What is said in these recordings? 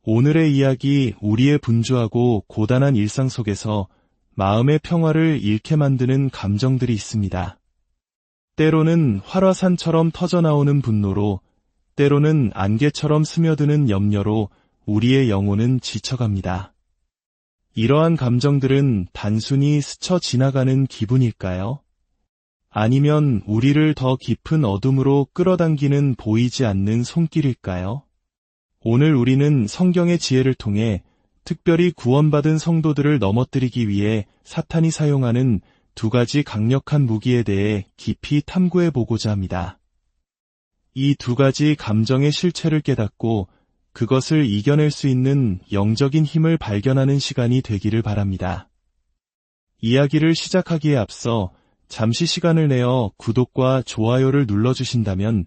오늘의 이야기, 우리의 분주하고 고단한 일상 속에서 마음의 평화를 잃게 만드는 감정들이 있습니다. 때로는 활화산처럼 터져나오는 분노로, 때로는 안개처럼 스며드는 염려로 우리의 영혼은 지쳐갑니다. 이러한 감정들은 단순히 스쳐 지나가는 기분일까요? 아니면 우리를 더 깊은 어둠으로 끌어당기는 보이지 않는 손길일까요? 오늘 우리는 성경의 지혜를 통해 특별히 구원받은 성도들을 넘어뜨리기 위해 사탄이 사용하는 두 가지 강력한 무기에 대해 깊이 탐구해 보고자 합니다. 이 두 가지 감정의 실체를 깨닫고 그것을 이겨낼 수 있는 영적인 힘을 발견하는 시간이 되기를 바랍니다. 이야기를 시작하기에 앞서 잠시 시간을 내어 구독과 좋아요를 눌러주신다면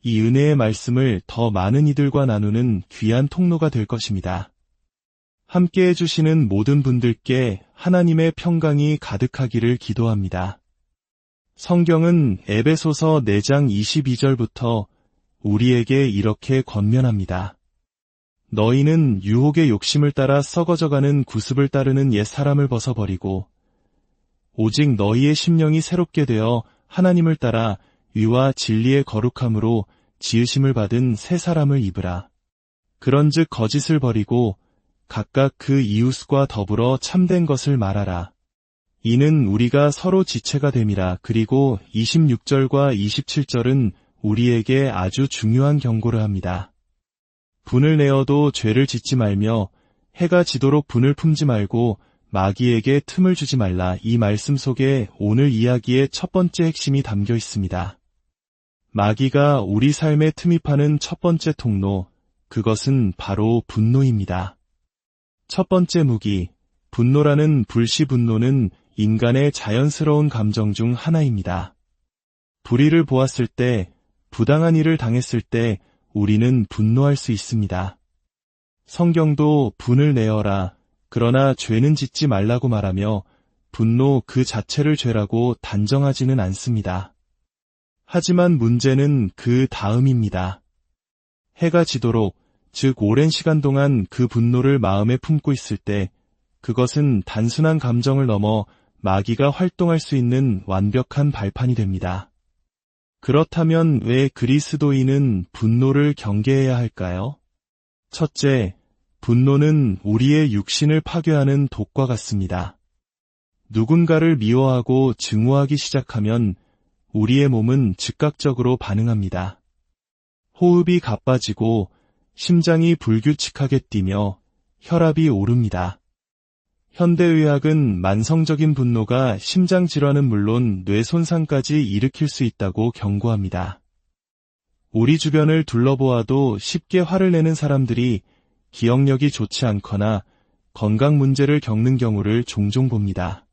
이 은혜의 말씀을 더 많은 이들과 나누는 귀한 통로가 될 것입니다. 함께 해주시는 모든 분들께 하나님의 평강이 가득하기를 기도합니다. 성경은 에베소서 4장 22절부터 우리에게 이렇게 권면합니다. 너희는 유혹의 욕심을 따라 썩어져가는 구습을 따르는 옛 사람을 벗어버리고 오직 너희의 심령이 새롭게 되어 하나님을 따라 위와 진리의 거룩함으로 지으심을 받은 새 사람을 입으라. 그런즉 거짓을 버리고 각각 그 이웃과 더불어 참된 것을 말하라. 이는 우리가 서로 지체가 됨이라. 그리고 26절과 27절은 우리에게 아주 중요한 경고를 합니다. 분을 내어도 죄를 짓지 말며 해가 지도록 분을 품지 말고 마귀에게 틈을 주지 말라. 이 말씀 속에 오늘 이야기의 첫 번째 핵심이 담겨 있습니다. 마귀가 우리 삶에 틈입하는 첫 번째 통로, 그것은 바로 분노입니다. 첫 번째 무기, 분노라는 불시분노는 인간의 자연스러운 감정 중 하나입니다. 불의를 보았을 때, 부당한 일을 당했을 때 우리는 분노할 수 있습니다. 성경도 분을 내어라, 그러나 죄는 짓지 말라고 말하며 분노 그 자체를 죄라고 단정하지는 않습니다. 하지만 문제는 그 다음입니다. 해가 지도록, 즉 오랜 시간 동안 그 분노를 마음에 품고 있을 때 그것은 단순한 감정을 넘어 마귀가 활동할 수 있는 완벽한 발판이 됩니다. 그렇다면 왜 그리스도인은 분노를 경계해야 할까요? 첫째, 분노는 우리의 육신을 파괴하는 독과 같습니다. 누군가를 미워하고 증오하기 시작하면 우리의 몸은 즉각적으로 반응합니다. 호흡이 가빠지고 심장이 불규칙하게 뛰며 혈압이 오릅니다. 현대의학은 만성적인 분노가 심장 질환은 물론 뇌 손상까지 일으킬 수 있다고 경고합니다. 우리 주변을 둘러보아도 쉽게 화를 내는 사람들이 기억력이 좋지 않거나 건강 문제를 겪는 경우를 종종 봅니다.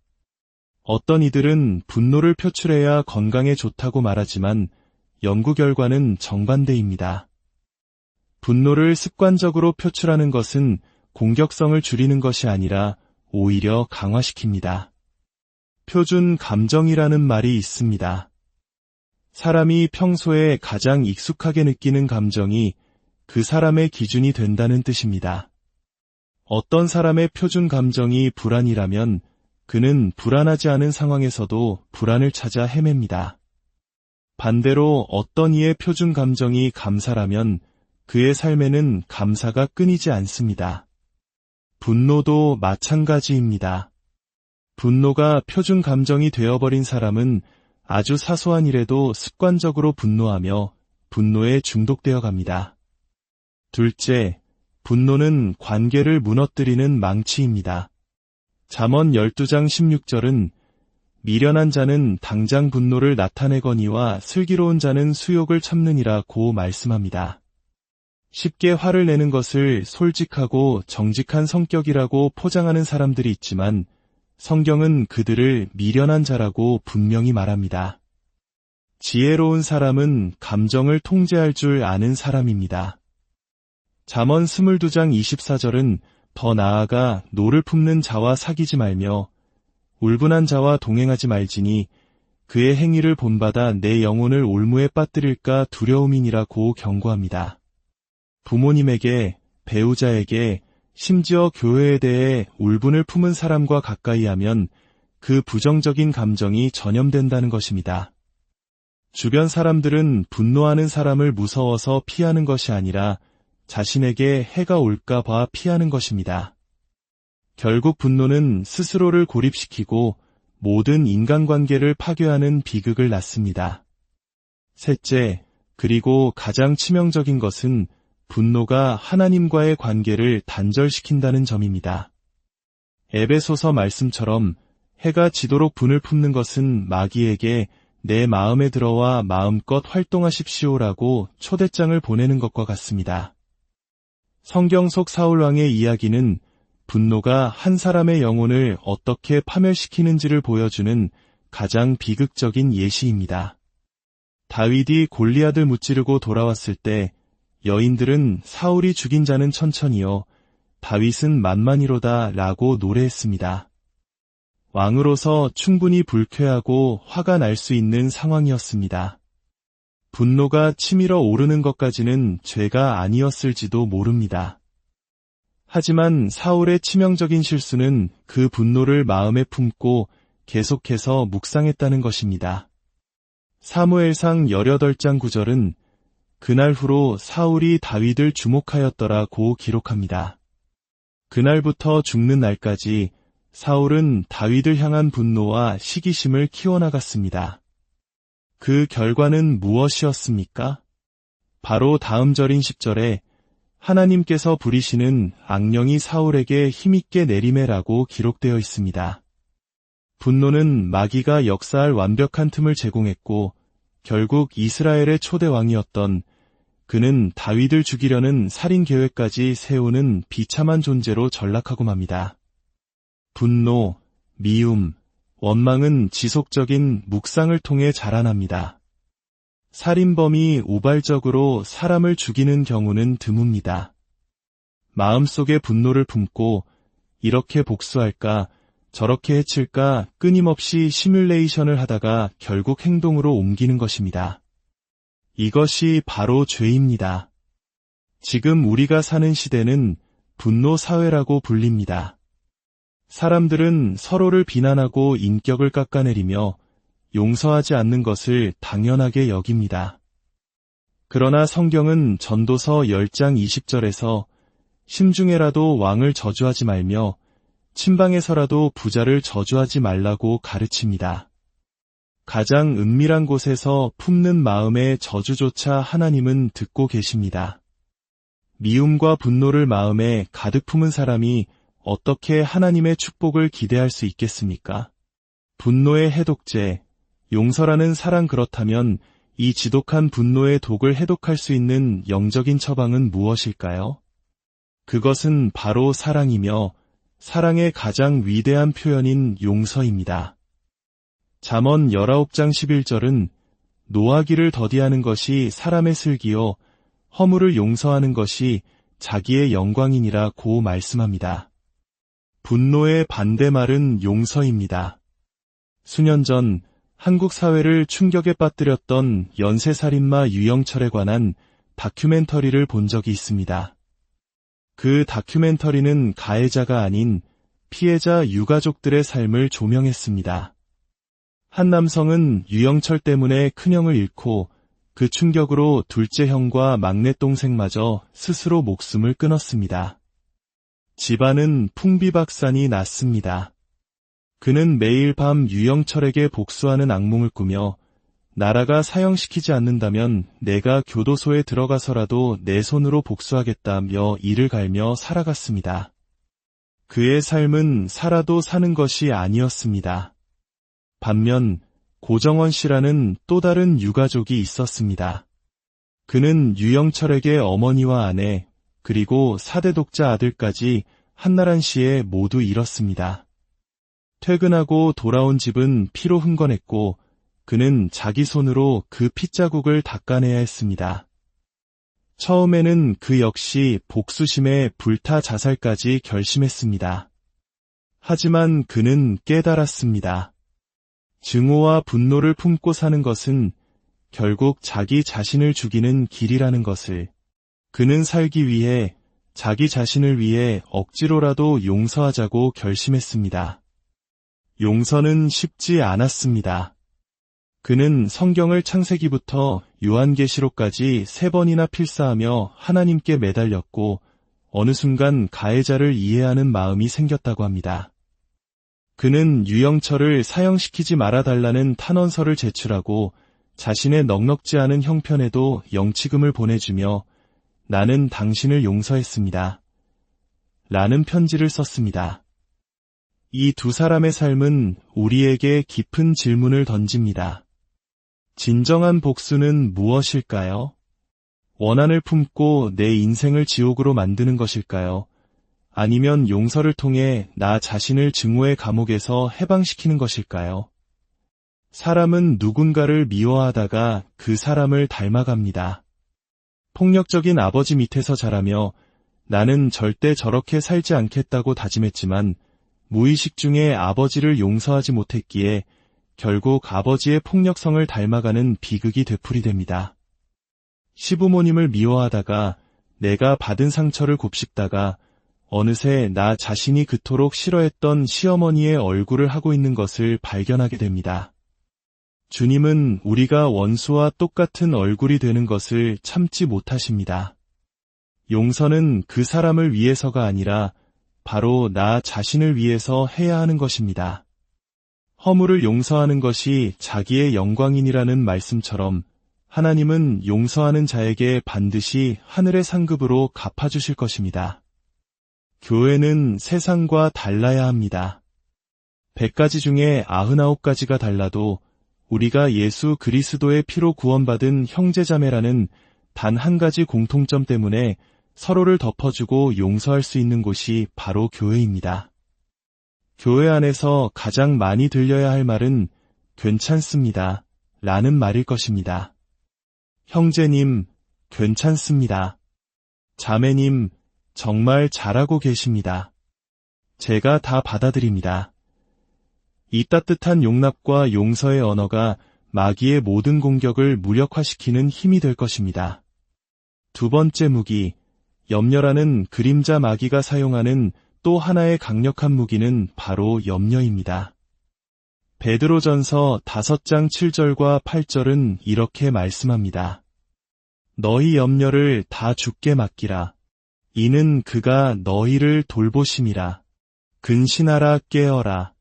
어떤 이들은 분노를 표출해야 건강에 좋다고 말하지만 연구 결과는 정반대입니다. 분노를 습관적으로 표출하는 것은 공격성을 줄이는 것이 아니라 오히려 강화시킵니다. 표준 감정이라는 말이 있습니다. 사람이 평소에 가장 익숙하게 느끼는 감정이 그 사람의 기준이 된다는 뜻입니다. 어떤 사람의 표준 감정이 불안이라면 그는 불안하지 않은 상황에서도 불안을 찾아 헤맵니다. 반대로 어떤 이의 표준 감정이 감사라면 그의 삶에는 감사가 끊이지 않습니다. 분노도 마찬가지입니다. 분노가 표준 감정이 되어버린 사람은 아주 사소한 일에도 습관적으로 분노하며 분노에 중독되어 갑니다. 둘째, 분노는 관계를 무너뜨리는 망치입니다. 잠언 12장 16절은 미련한 자는 당장 분노를 나타내거니와 슬기로운 자는 수욕을 참느니라고 말씀합니다. 쉽게 화를 내는 것을 솔직하고 정직한 성격이라고 포장하는 사람들이 있지만 성경은 그들을 미련한 자라고 분명히 말합니다. 지혜로운 사람은 감정을 통제할 줄 아는 사람입니다. 잠언 22장 24절은 더 나아가 노를 품는 자와 사귀지 말며 울분한 자와 동행하지 말지니 그의 행위를 본받아 내 영혼을 올무에 빠뜨릴까 두려움이니라고 경고합니다. 부모님에게 배우자에게, 심지어 교회에 대해 울분을 품은 사람과 가까이 하면 그 부정적인 감정이 전염된다는 것입니다. 주변 사람들은 분노하는 사람을 무서워서 피하는 것이 아니라 자신에게 해가 올까 봐 피하는 것입니다. 결국 분노는 스스로를 고립시키고 모든 인간관계를 파괴하는 비극을 낳습니다. 셋째, 그리고 가장 치명적인 것은 분노가 하나님과의 관계를 단절시킨다는 점입니다. 에베소서 말씀처럼 해가 지도록 분을 품는 것은 마귀에게 내 마음에 들어와 마음껏 활동하십시오라고 초대장을 보내는 것과 같습니다. 성경 속 사울왕의 이야기는 분노가 한 사람의 영혼을 어떻게 파멸시키는지를 보여주는 가장 비극적인 예시입니다. 다윗이 골리앗을 무찌르고 돌아왔을 때 여인들은 사울이 죽인 자는 천천히요, 다윗은 만만이로다 라고 노래했습니다. 왕으로서 충분히 불쾌하고 화가 날 수 있는 상황이었습니다. 분노가 치밀어 오르는 것까지는 죄가 아니었을지도 모릅니다. 하지만 사울의 치명적인 실수는 그 분노를 마음에 품고 계속해서 묵상했다는 것입니다. 사무엘상 18장 9절은 그날 후로 사울이 다윗을 주목하였더라고 기록합니다. 그날부터 죽는 날까지 사울은 다윗을 향한 분노와 시기심을 키워나갔습니다. 그 결과는 무엇이었습니까? 바로 다음 절인 10절에 하나님께서 부리시는 악령이 사울에게 힘있게 내리매라고 기록되어 있습니다. 분노는 마귀가 역사할 완벽한 틈을 제공했고 결국 이스라엘의 초대 왕이었던 그는 다윗을 죽이려는 살인 계획까지 세우는 비참한 존재로 전락하고 맙니다. 분노, 미움, 원망은 지속적인 묵상을 통해 자라납니다. 살인범이 우발적으로 사람을 죽이는 경우는 드뭅니다. 마음속에 분노를 품고 이렇게 복수할까, 저렇게 해칠까 끊임없이 시뮬레이션을 하다가 결국 행동으로 옮기는 것입니다. 이것이 바로 죄입니다. 지금 우리가 사는 시대는 분노 사회라고 불립니다. 사람들은 서로를 비난하고 인격을 깎아내리며 용서하지 않는 것을 당연하게 여깁니다. 그러나 성경은 전도서 10장 20절에서 심중에라도 왕을 저주하지 말며 침방에서라도 부자를 저주하지 말라고 가르칩니다. 가장 은밀한 곳에서 품는 마음의 저주조차 하나님은 듣고 계십니다. 미움과 분노를 마음에 가득 품은 사람이 어떻게 하나님의 축복을 기대할 수 있겠습니까? 분노의 해독제, 용서라는 사랑. 그렇다면 이 지독한 분노의 독을 해독할 수 있는 영적인 처방은 무엇일까요? 그것은 바로 사랑이며 사랑의 가장 위대한 표현인 용서입니다. 잠언 19장 11절은 노하기를 더디하는 것이 사람의 슬기요 허물을 용서하는 것이 자기의 영광이니라고 말씀합니다. 분노의 반대말은 용서입니다. 수년 전 한국 사회를 충격에 빠뜨렸던 연쇄살인마 유영철에 관한 다큐멘터리를 본 적이 있습니다. 그 다큐멘터리는 가해자가 아닌 피해자 유가족들의 삶을 조명했습니다. 한 남성은 유영철 때문에 큰형을 잃고 그 충격으로 둘째 형과 막내 동생마저 스스로 목숨을 끊었습니다. 집안은 풍비박산이 났습니다. 그는 매일 밤 유영철에게 복수하는 악몽을 꾸며 나라가 사형시키지 않는다면 내가 교도소에 들어가서라도 내 손으로 복수하겠다며 이를 갈며 살아갔습니다. 그의 삶은 살아도 사는 것이 아니었습니다. 반면 고정원 씨라는 또 다른 유가족이 있었습니다. 그는 유영철에게 어머니와 아내 그리고 4대 독자 아들까지 한나란 씨에 모두 잃었습니다. 퇴근하고 돌아온 집은 피로 흥건했고 그는 자기 손으로 그 핏자국을 닦아내야 했습니다. 처음에는 그 역시 복수심에 불타 자살까지 결심했습니다. 하지만 그는 깨달았습니다. 증오와 분노를 품고 사는 것은 결국 자기 자신을 죽이는 길이라는 것을. 그는 살기 위해 자기 자신을 위해 억지로라도 용서하자고 결심했습니다. 용서는 쉽지 않았습니다. 그는 성경을 창세기부터 요한계시록까지 3번이나 필사하며 하나님께 매달렸고 어느 순간 가해자를 이해하는 마음이 생겼다고 합니다. 그는 유영철을 사형시키지 말아달라는 탄원서를 제출하고 자신의 넉넉지 않은 형편에도 영치금을 보내주며 나는 당신을 용서했습니다. 라는 편지를 썼습니다. 이 두 사람의 삶은 우리에게 깊은 질문을 던집니다. 진정한 복수는 무엇일까요? 원한을 품고 내 인생을 지옥으로 만드는 것일까요? 아니면 용서를 통해 나 자신을 증오의 감옥에서 해방시키는 것일까요? 사람은 누군가를 미워하다가 그 사람을 닮아갑니다. 폭력적인 아버지 밑에서 자라며 나는 절대 저렇게 살지 않겠다고 다짐했지만 무의식 중에 아버지를 용서하지 못했기에 결국 아버지의 폭력성을 닮아가는 비극이 되풀이됩니다. 시부모님을 미워하다가 내가 받은 상처를 곱씹다가 어느새 나 자신이 그토록 싫어했던 시어머니의 얼굴을 하고 있는 것을 발견하게 됩니다. 주님은 우리가 원수와 똑같은 얼굴이 되는 것을 참지 못하십니다. 용서는 그 사람을 위해서가 아니라 바로 나 자신을 위해서 해야 하는 것입니다. 허물을 용서하는 것이 자기의 영광이니라는 말씀처럼 하나님은 용서하는 자에게 반드시 하늘의 상급으로 갚아주실 것입니다. 교회는 세상과 달라야 합니다. 100가지 중에 99가지가 달라도 우리가 예수 그리스도의 피로 구원받은 형제자매라는 단 한 가지 공통점 때문에 서로를 덮어주고 용서할 수 있는 곳이 바로 교회입니다. 교회 안에서 가장 많이 들려야 할 말은 괜찮습니다. 라는 말일 것입니다. 형제님, 괜찮습니다. 자매님, 정말 잘하고 계십니다. 제가 다 받아들입니다. 이 따뜻한 용납과 용서의 언어가 마귀의 모든 공격을 무력화시키는 힘이 될 것입니다. 두 번째 무기, 염려라는 그림자 마귀가 사용하는 또 하나의 강력한 무기는 바로 염려입니다. 베드로전서 5장 7절과 8절은 이렇게 말씀합니다. 너희 염려를 다 주께 맡기라. 이는 그가 너희를 돌보심이라. 근신하라 깨어라.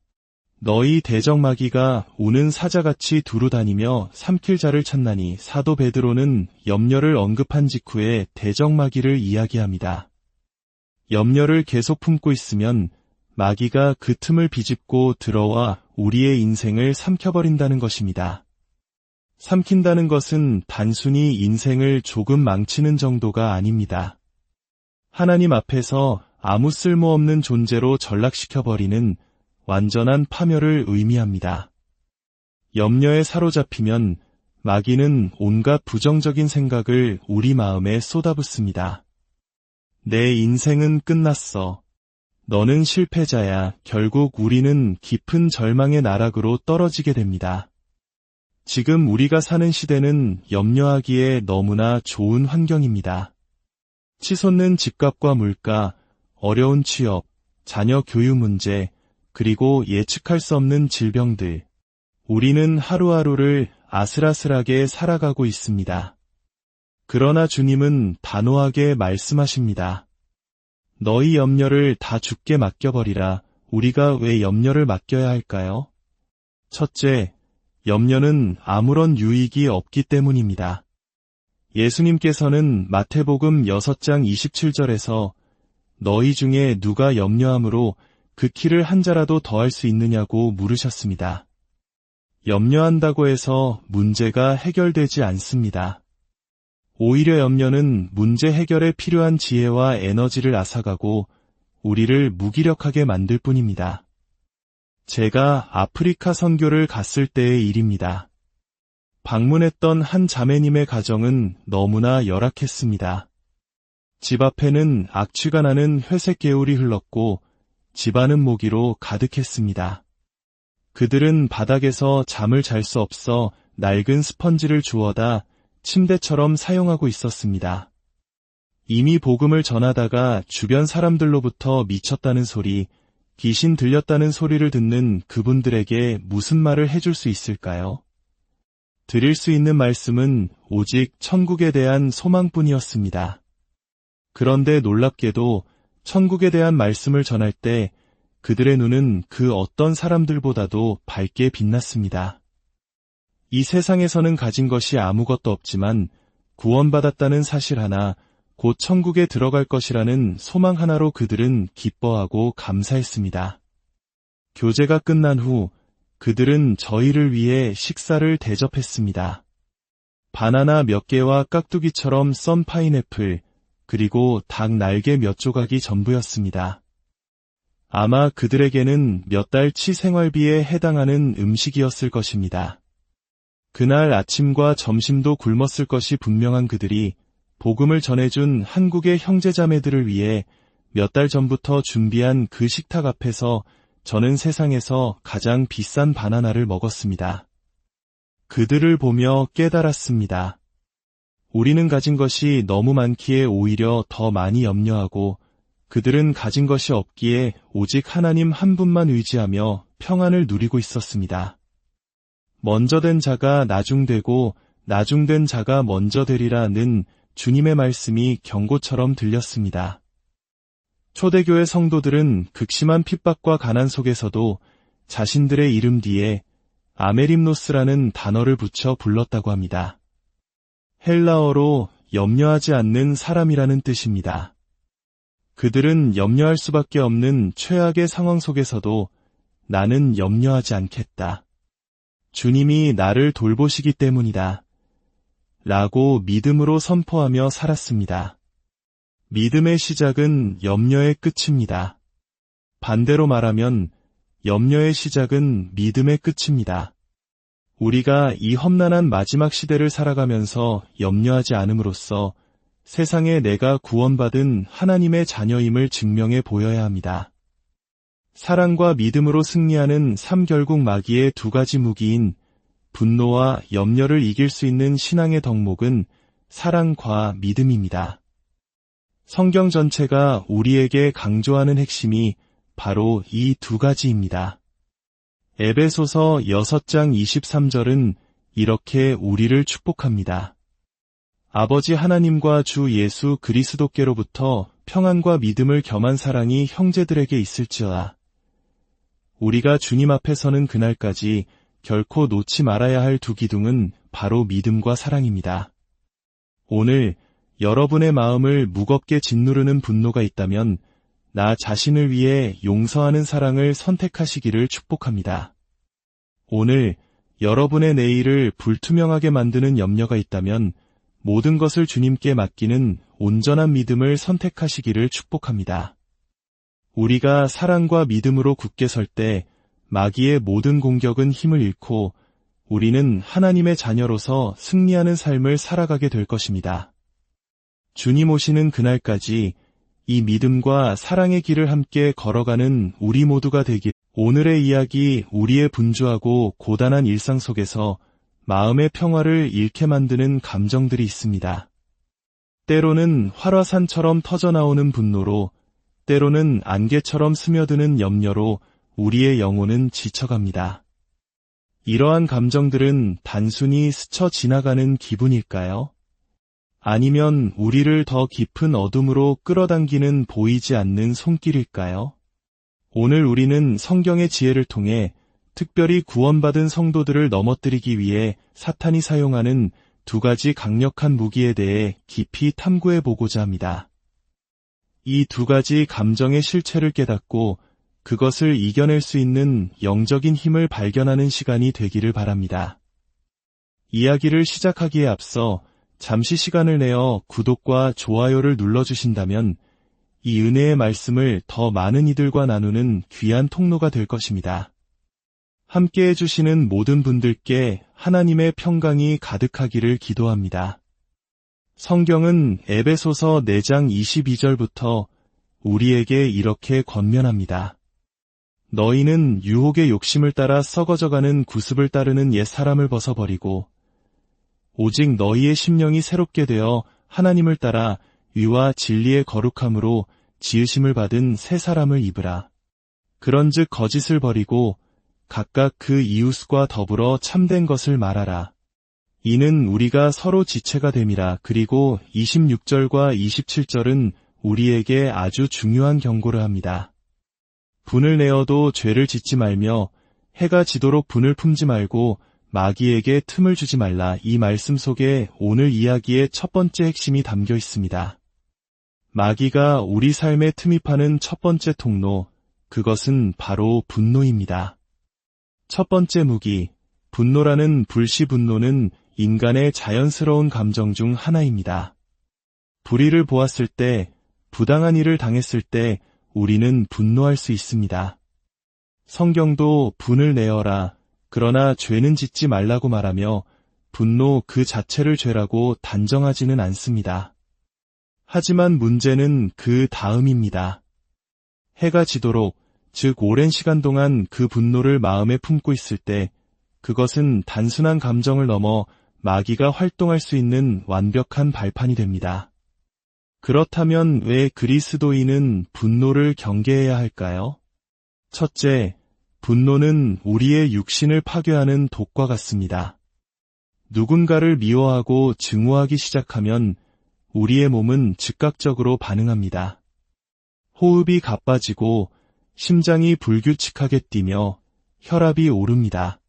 너희 대적마귀가 우는 사자같이 두루다니며 삼킬 자를 찾나니 사도 베드로는 염려를 언급한 직후에 대적마귀를 이야기합니다. 염려를 계속 품고 있으면 마귀가 그 틈을 비집고 들어와 우리의 인생을 삼켜버린다는 것입니다. 삼킨다는 것은 단순히 인생을 조금 망치는 정도가 아닙니다. 하나님 앞에서 아무 쓸모없는 존재로 전락시켜버리는 완전한 파멸을 의미합니다. 염려에 사로잡히면 마귀는 온갖 부정적인 생각을 우리 마음에 쏟아붓습니다. 내 인생은 끝났어. 너는 실패자야. 결국 우리는 깊은 절망의 나락으로 떨어지게 됩니다. 지금 우리가 사는 시대는 염려하기에 너무나 좋은 환경입니다. 치솟는 집값과 물가, 어려운 취업, 자녀 교육 문제, 그리고 예측할 수 없는 질병들. 우리는 하루하루를 아슬아슬하게 살아가고 있습니다. 그러나 주님은 단호하게 말씀하십니다. 너희 염려를 다 주께 맡겨버리라. 우리가 왜 염려를 맡겨야 할까요? 첫째, 염려는 아무런 유익이 없기 때문입니다. 예수님께서는 마태복음 6장 27절에서 너희 중에 누가 염려함으로 그 키를 한 자라도 더할 수 있느냐고 물으셨습니다. 염려한다고 해서 문제가 해결되지 않습니다. 오히려 염려는 문제 해결에 필요한 지혜와 에너지를 앗아가고 우리를 무기력하게 만들 뿐입니다. 제가 아프리카 선교를 갔을 때의 일입니다. 방문했던 한 자매님의 가정은 너무나 열악했습니다. 집 앞에는 악취가 나는 회색 개울이 흘렀고 집안은 모기로 가득했습니다. 그들은 바닥에서 잠을 잘 수 없어 낡은 스펀지를 주워다 침대처럼 사용하고 있었습니다. 이미 복음을 전하다가 주변 사람들로부터 미쳤다는 소리, 귀신 들렸다는 소리를 듣는 그분들에게 무슨 말을 해줄 수 있을까요? 드릴 수 있는 말씀은 오직 천국에 대한 소망뿐이었습니다. 그런데 놀랍게도 천국에 대한 말씀을 전할 때 그들의 눈은 그 어떤 사람들보다도 밝게 빛났습니다. 이 세상에서는 가진 것이 아무것도 없지만 구원받았다는 사실 하나, 곧 천국에 들어갈 것이라는 소망 하나로 그들은 기뻐하고 감사했습니다. 교제가 끝난 후 그들은 저희를 위해 식사를 대접했습니다. 바나나 몇 개와 깍두기처럼 썬 파인애플, 그리고 닭 날개 몇 조각이 전부였습니다. 아마 그들에게는 몇 달치 생활비에 해당하는 음식이었을 것입니다. 그날 아침과 점심도 굶었을 것이 분명한 그들이 복음을 전해준 한국의 형제자매들을 위해 몇 달 전부터 준비한 그 식탁 앞에서 저는 세상에서 가장 비싼 바나나를 먹었습니다. 그들을 보며 깨달았습니다. 우리는 가진 것이 너무 많기에 오히려 더 많이 염려하고 그들은 가진 것이 없기에 오직 하나님 한 분만 의지하며 평안을 누리고 있었습니다. 먼저 된 자가 나중되고 나중된 자가 먼저 되리라는 주님의 말씀이 경고처럼 들렸습니다. 초대교회 성도들은 극심한 핍박과 가난 속에서도 자신들의 이름 뒤에 아메림노스라는 단어를 붙여 불렀다고 합니다. 헬라어로 염려하지 않는 사람이라는 뜻입니다. 그들은 염려할 수밖에 없는 최악의 상황 속에서도 나는 염려하지 않겠다. 주님이 나를 돌보시기 때문이다. 라고 믿음으로 선포하며 살았습니다. 믿음의 시작은 염려의 끝입니다. 반대로 말하면 염려의 시작은 믿음의 끝입니다. 우리가 이 험난한 마지막 시대를 살아가면서 염려하지 않음으로써 세상에 내가 구원받은 하나님의 자녀임을 증명해 보여야 합니다. 사랑과 믿음으로 승리하는 삼결국 마귀의 두 가지 무기인 분노와 염려를 이길 수 있는 신앙의 덕목은 사랑과 믿음입니다. 성경 전체가 우리에게 강조하는 핵심이 바로 이 두 가지입니다. 에베소서 6장 23절은 이렇게 우리를 축복합니다. 아버지 하나님과 주 예수 그리스도께로부터 평안과 믿음을 겸한 사랑이 형제들에게 있을지어다. 우리가 주님 앞에 서는 그날까지 결코 놓지 말아야 할 두 기둥은 바로 믿음과 사랑입니다. 오늘 여러분의 마음을 무겁게 짓누르는 분노가 있다면 나 자신을 위해 용서하는 사랑을 선택하시기를 축복합니다. 오늘 여러분의 내일을 불투명하게 만드는 염려가 있다면 모든 것을 주님께 맡기는 온전한 믿음을 선택하시기를 축복합니다. 우리가 사랑과 믿음으로 굳게 설 때 마귀의 모든 공격은 힘을 잃고 우리는 하나님의 자녀로서 승리하는 삶을 살아가게 될 것입니다. 주님 오시는 그날까지 이 믿음과 사랑의 길을 함께 걸어가는 우리 모두가 되길. 오늘의 이야기, 우리의 분주하고 고단한 일상 속에서 마음의 평화를 잃게 만드는 감정들이 있습니다. 때로는 활화산처럼 터져나오는 분노로, 때로는 안개처럼 스며드는 염려로 우리의 영혼은 지쳐갑니다. 이러한 감정들은 단순히 스쳐 지나가는 기분일까요? 아니면 우리를 더 깊은 어둠으로 끌어당기는 보이지 않는 손길일까요? 오늘 우리는 성경의 지혜를 통해 특별히 구원받은 성도들을 넘어뜨리기 위해 사탄이 사용하는 두 가지 강력한 무기에 대해 깊이 탐구해 보고자 합니다. 이 두 가지 감정의 실체를 깨닫고 그것을 이겨낼 수 있는 영적인 힘을 발견하는 시간이 되기를 바랍니다. 이야기를 시작하기에 앞서 잠시 시간을 내어 구독과 좋아요를 눌러주신다면 이 은혜의 말씀을 더 많은 이들과 나누는 귀한 통로가 될 것입니다. 함께 해주시는 모든 분들께 하나님의 평강이 가득하기를 기도합니다. 성경은 에베소서 4장 22절부터 우리에게 이렇게 권면합니다. 너희는 유혹의 욕심을 따라 썩어져가는 구습을 따르는 옛 사람을 벗어버리고 오직 너희의 심령이 새롭게 되어 하나님을 따라 위와 진리의 거룩함으로 지으심을 받은 새 사람을 입으라. 그런즉 거짓을 버리고 각각 그 이웃과 더불어 참된 것을 말하라. 이는 우리가 서로 지체가 됨이라. 그리고 26절과 27절은 우리에게 아주 중요한 경고를 합니다. 분을 내어도 죄를 짓지 말며 해가 지도록 분을 품지 말고 마귀에게 틈을 주지 말라. 이 말씀 속에 오늘 이야기의 첫 번째 핵심이 담겨 있습니다. 마귀가 우리 삶에 틈입하는 첫 번째 통로, 그것은 바로 분노입니다. 첫 번째 무기, 분노라는 불시분노는 인간의 자연스러운 감정 중 하나입니다. 불의를 보았을 때, 부당한 일을 당했을 때 우리는 분노할 수 있습니다. 성경도 분을 내어라, 그러나 죄는 짓지 말라고 말하며 분노 그 자체를 죄라고 단정하지는 않습니다. 하지만 문제는 그 다음입니다. 해가 지도록, 즉 오랜 시간 동안 그 분노를 마음에 품고 있을 때 그것은 단순한 감정을 넘어 마귀가 활동할 수 있는 완벽한 발판이 됩니다. 그렇다면 왜 그리스도인은 분노를 경계해야 할까요? 첫째, 분노는 우리의 육신을 파괴하는 독과 같습니다. 누군가를 미워하고 증오하기 시작하면 우리의 몸은 즉각적으로 반응합니다. 호흡이 가빠지고 심장이 불규칙하게 뛰며 혈압이 오릅니다.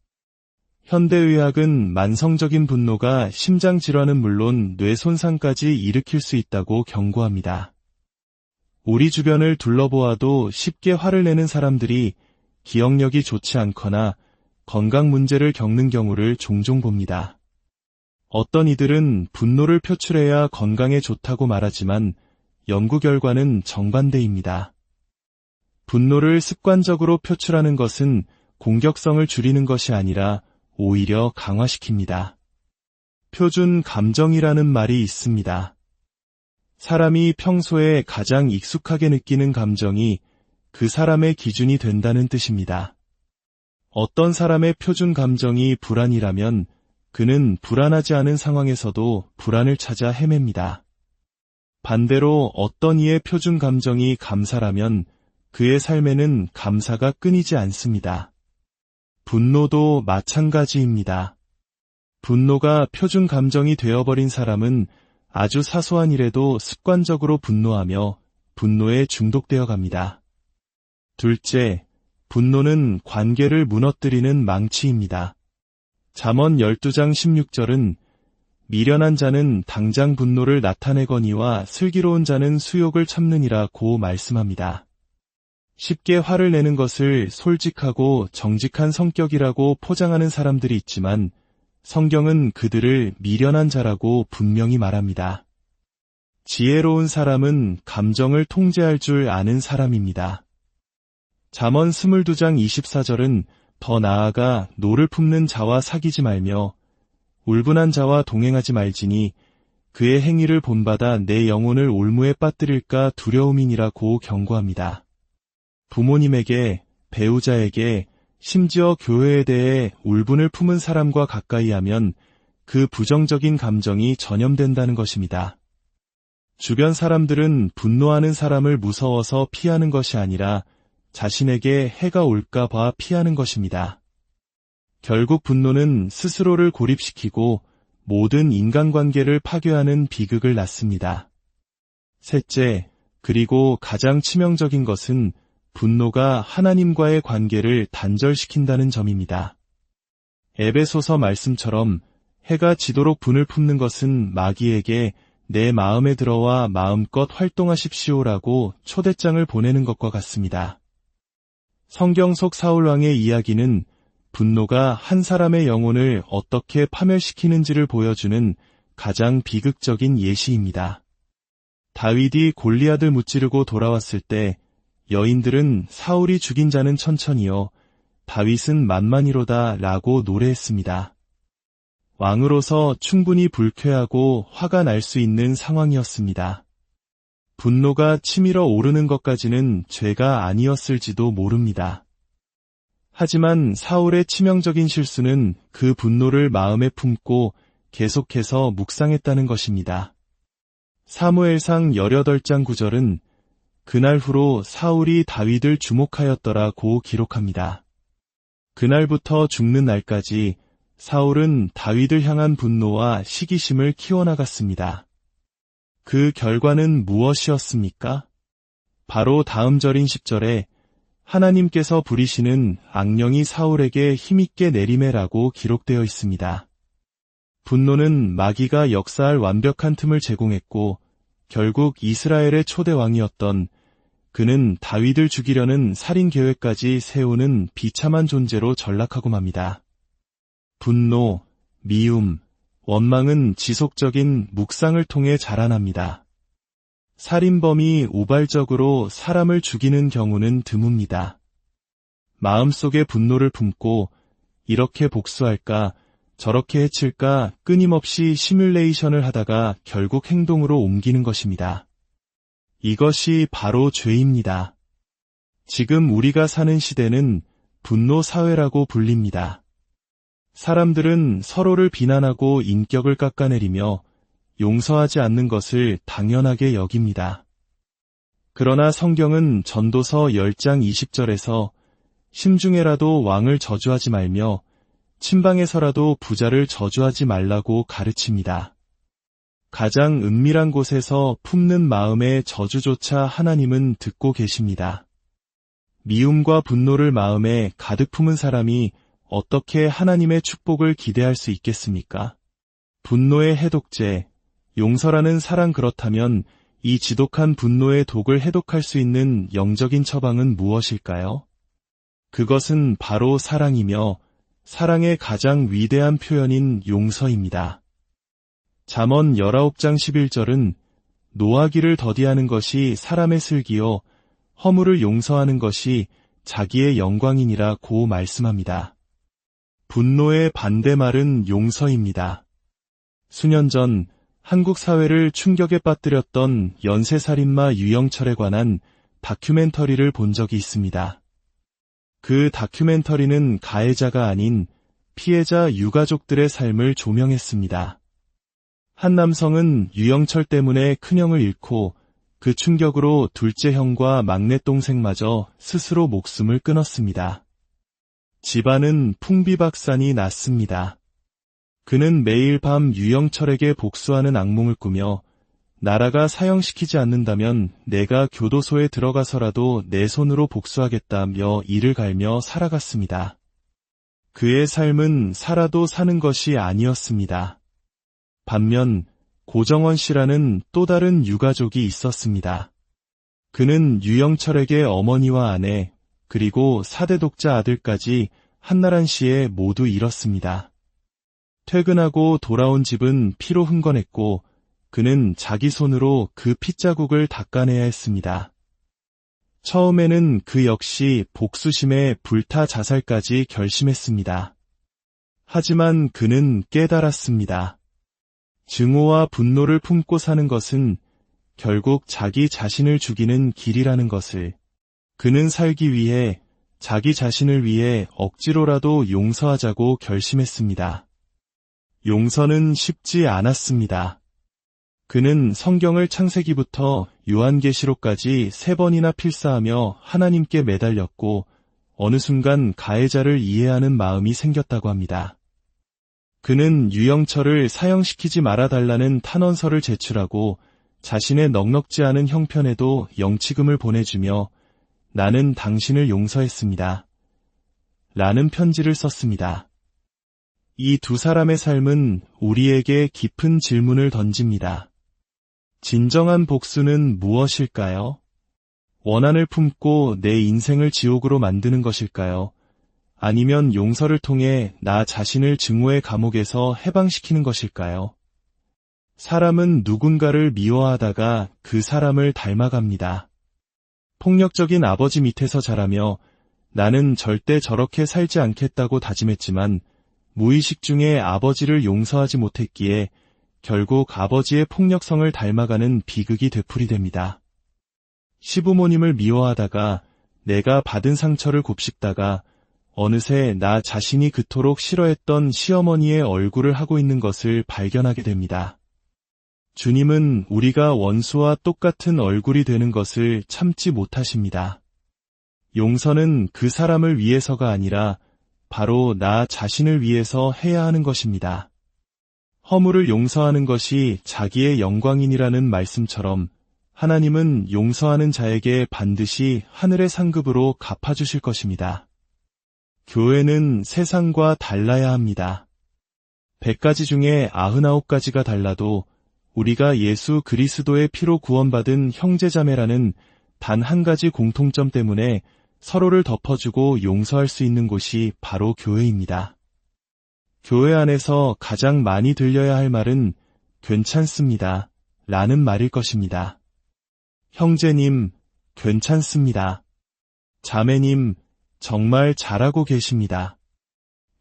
현대의학은 만성적인 분노가 심장 질환은 물론 뇌 손상까지 일으킬 수 있다고 경고합니다. 우리 주변을 둘러보아도 쉽게 화를 내는 사람들이 기억력이 좋지 않거나 건강 문제를 겪는 경우를 종종 봅니다. 어떤 이들은 분노를 표출해야 건강에 좋다고 말하지만 연구 결과는 정반대입니다. 분노를 습관적으로 표출하는 것은 공격성을 줄이는 것이 아니라 오히려 강화시킵니다. 표준 감정이라는 말이 있습니다. 사람이 평소에 가장 익숙하게 느끼는 감정이 그 사람의 기준이 된다는 뜻입니다. 어떤 사람의 표준 감정이 불안이라면 그는 불안하지 않은 상황에서도 불안을 찾아 헤맵니다. 반대로 어떤 이의 표준 감정이 감사라면 그의 삶에는 감사가 끊이지 않습니다. 분노도 마찬가지입니다. 분노가 표준 감정이 되어버린 사람은 아주 사소한 일에도 습관적으로 분노하며 분노에 중독되어 갑니다. 둘째, 분노는 관계를 무너뜨리는 망치입니다. 잠언 12장 16절은 미련한 자는 당장 분노를 나타내거니와 슬기로운 자는 수욕을 참느니라고 말씀합니다. 쉽게 화를 내는 것을 솔직하고 정직한 성격이라고 포장하는 사람들이 있지만 성경은 그들을 미련한 자라고 분명히 말합니다. 지혜로운 사람은 감정을 통제할 줄 아는 사람입니다. 잠언 22장 24절은 더 나아가 노를 품는 자와 사귀지 말며 울분한 자와 동행하지 말지니 그의 행위를 본받아 내 영혼을 올무에 빠뜨릴까 두려움이니라고 경고합니다. 부모님에게, 배우자에게, 심지어 교회에 대해 울분을 품은 사람과 가까이 하면 그 부정적인 감정이 전염된다는 것입니다. 주변 사람들은 분노하는 사람을 무서워서 피하는 것이 아니라 자신에게 해가 올까 봐 피하는 것입니다. 결국 분노는 스스로를 고립시키고 모든 인간관계를 파괴하는 비극을 낳습니다. 셋째, 그리고 가장 치명적인 것은 분노가 하나님과의 관계를 단절시킨다는 점입니다. 에베소서 말씀처럼 해가 지도록 분을 품는 것은 마귀에게 내 마음에 들어와 마음껏 활동하십시오라고 초대장을 보내는 것과 같습니다. 성경 속 사울왕의 이야기는 분노가 한 사람의 영혼을 어떻게 파멸시키는지를 보여주는 가장 비극적인 예시입니다. 다윗이 골리앗을 무찌르고 돌아왔을 때 여인들은 사울이 죽인 자는 천천히요, 다윗은 만만이로다 라고 노래했습니다. 왕으로서 충분히 불쾌하고 화가 날 수 있는 상황이었습니다. 분노가 치밀어 오르는 것까지는 죄가 아니었을지도 모릅니다. 하지만 사울의 치명적인 실수는 그 분노를 마음에 품고 계속해서 묵상했다는 것입니다. 사무엘상 18장 9절은 그날 후로 사울이 다윗을 주목하였더라고 기록합니다. 그날부터 죽는 날까지 사울은 다윗을 향한 분노와 시기심을 키워나갔습니다. 그 결과는 무엇이었습니까? 바로 다음 절인 10절에 하나님께서 부리시는 악령이 사울에게 힘있게 내리매라고 기록되어 있습니다. 분노는 마귀가 역사할 완벽한 틈을 제공했고 결국 이스라엘의 초대 왕이었던 그는 다윗을 죽이려는 살인 계획까지 세우는 비참한 존재로 전락하고 맙니다. 분노, 미움, 원망은 지속적인 묵상을 통해 자라납니다. 살인범이 우발적으로 사람을 죽이는 경우는 드뭅니다. 마음속에 분노를 품고 이렇게 복수할까, 저렇게 해칠까 끊임없이 시뮬레이션을 하다가 결국 행동으로 옮기는 것입니다. 이것이 바로 죄입니다. 지금 우리가 사는 시대는 분노 사회라고 불립니다. 사람들은 서로를 비난하고 인격을 깎아내리며 용서하지 않는 것을 당연하게 여깁니다. 그러나 성경은 전도서 10장 20절에서 심중에라도 왕을 저주하지 말며 침방에서라도 부자를 저주하지 말라고 가르칩니다. 가장 은밀한 곳에서 품는 마음의 저주조차 하나님은 듣고 계십니다. 미움과 분노를 마음에 가득 품은 사람이 어떻게 하나님의 축복을 기대할 수 있겠습니까? 분노의 해독제, 용서라는 사랑 그렇다면 이 지독한 분노의 독을 해독할 수 있는 영적인 처방은 무엇일까요? 그것은 바로 사랑이며 사랑의 가장 위대한 표현인 용서입니다. 잠언 19장 11절은 노하기를 더디하는 것이 사람의 슬기요 허물을 용서하는 것이 자기의 영광이니라고 말씀합니다. 분노의 반대말은 용서입니다. 수년 전 한국 사회를 충격에 빠뜨렸던 연쇄살인마 유영철에 관한 다큐멘터리를 본 적이 있습니다. 그 다큐멘터리는 가해자가 아닌 피해자 유가족들의 삶을 조명했습니다. 한 남성은 유영철 때문에 큰형을 잃고 그 충격으로 둘째 형과 막내 동생마저 스스로 목숨을 끊었습니다. 집안은 풍비박산이 났습니다. 그는 매일 밤 유영철에게 복수하는 악몽을 꾸며 나라가 사형시키지 않는다면 내가 교도소에 들어가서라도 내 손으로 복수하겠다며 이를 갈며 살아갔습니다. 그의 삶은 살아도 사는 것이 아니었습니다. 반면 고정원 씨라는 또 다른 유가족이 있었습니다. 그는 유영철에게 어머니와 아내 그리고 4대 독자 아들까지 한나란 씨에 모두 잃었습니다. 퇴근하고 돌아온 집은 피로 흥건했고 그는 자기 손으로 그 핏자국을 닦아내야 했습니다. 처음에는 그 역시 복수심에 불타 자살까지 결심했습니다. 하지만 그는 깨달았습니다. 증오와 분노를 품고 사는 것은 결국 자기 자신을 죽이는 길이라는 것을. 그는 살기 위해 자기 자신을 위해 억지로라도 용서하자고 결심했습니다. 용서는 쉽지 않았습니다. 그는 성경을 창세기부터 요한계시록까지 3번이나 필사하며 하나님께 매달렸고 어느 순간 가해자를 이해하는 마음이 생겼다고 합니다. 그는 유영철을 사형시키지 말아달라는 탄원서를 제출하고 자신의 넉넉지 않은 형편에도 영치금을 보내주며 나는 당신을 용서했습니다. 라는 편지를 썼습니다. 이 두 사람의 삶은 우리에게 깊은 질문을 던집니다. 진정한 복수는 무엇일까요? 원한을 품고 내 인생을 지옥으로 만드는 것일까요? 아니면 용서를 통해 나 자신을 증오의 감옥에서 해방시키는 것일까요? 사람은 누군가를 미워하다가 그 사람을 닮아갑니다. 폭력적인 아버지 밑에서 자라며 나는 절대 저렇게 살지 않겠다고 다짐했지만 무의식 중에 아버지를 용서하지 못했기에 결국 아버지의 폭력성을 닮아가는 비극이 되풀이됩니다. 시부모님을 미워하다가 내가 받은 상처를 곱씹다가 어느새 나 자신이 그토록 싫어했던 시어머니의 얼굴을 하고 있는 것을 발견하게 됩니다. 주님은 우리가 원수와 똑같은 얼굴이 되는 것을 참지 못하십니다. 용서는 그 사람을 위해서가 아니라 바로 나 자신을 위해서 해야 하는 것입니다. 허물을 용서하는 것이 자기의 영광이니라는 말씀처럼 하나님은 용서하는 자에게 반드시 하늘의 상급으로 갚아주실 것입니다. 교회는 세상과 달라야 합니다. 100가지 중에 99가지가 달라도 우리가 예수 그리스도의 피로 구원받은 형제자매라는 단 한 가지 공통점 때문에 서로를 덮어주고 용서할 수 있는 곳이 바로 교회입니다. 교회 안에서 가장 많이 들려야 할 말은 괜찮습니다. 라는 말일 것입니다. 형제님, 괜찮습니다. 자매님, 정말 잘하고 계십니다.